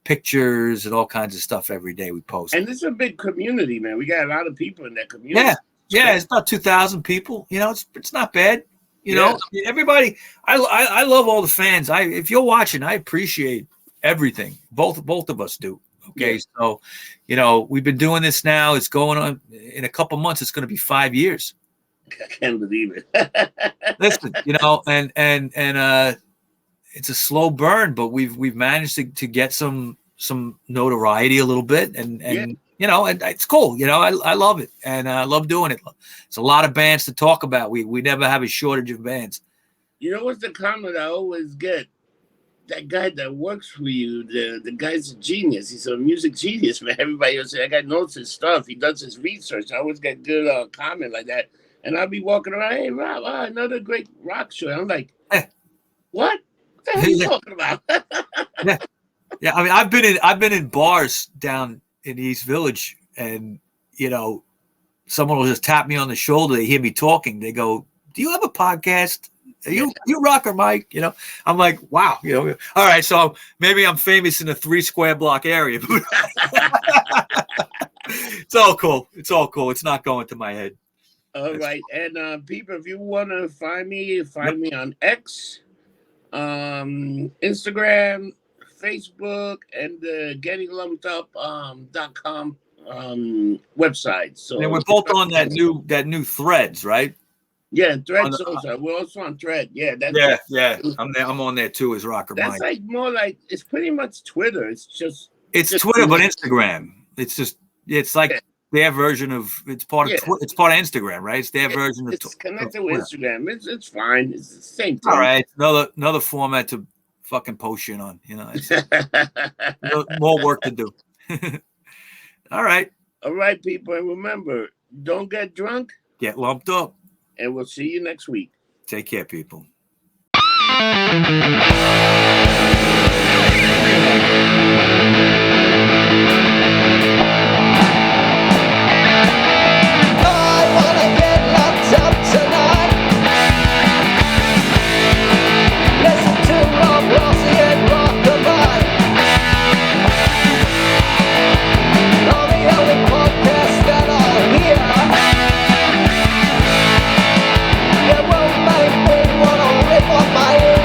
S1: pictures and all kinds of stuff every day we post.
S2: And this is a big community, man. We got a lot of people in that community.
S1: Yeah, it's about 2,000 people. You know, it's not bad. You know, everybody. I love all the fans. If you're watching, I appreciate everything. Both of us do. Okay, so you know we've been doing this now. It's going on in a couple months. It's going to be 5 years.
S2: I can't believe it.
S1: Listen, you know, and it's a slow burn, but we've managed to get some notoriety a little bit, and you know, and it's cool. You know, I love it, and I love doing it. It's a lot of bands to talk about. We never have a shortage of bands.
S2: You know what's the comment I always get? That guy that works for you, the guy's a genius. He's a music genius, man. Everybody will say, that guy knows his stuff. He does his research. I always get good comment like that. And I'll be walking around, hey, Rob, another great rock show. I'm like, what? What the hell are you talking about?
S1: Yeah. I mean, I've been in bars down in East Village, and you know, someone will just tap me on the shoulder. They hear me talking. They go, "Do you have a podcast? Are you Rocker Mike?" You know, I'm like, wow. You know, all right. So maybe I'm famous in a 3 square block area. It's all cool. It's not going to my head.
S2: All right. And people, if you want to find me on X, Instagram, Facebook, and the gettinglumpedup.com website. So
S1: and we're both on that new Threads, right?
S2: Yeah, Threads also. We're also on Thread. Yeah,
S1: I'm on there too as Rocker Mike.
S2: That's like more like it's pretty much Twitter. It's
S1: Twitter, but Instagram. It's like their version of it's part of it's part of Instagram, right? It's their version of
S2: it's connected with Instagram. It's fine. It's the same thing.
S1: All right, another format to fucking post shit on. You know, it's more work to do. All right,
S2: people, and remember, don't get drunk.
S1: Get lumped up.
S2: And we'll see you next week.
S1: Take care, people.
S3: It won't make me wanna rip off my ears.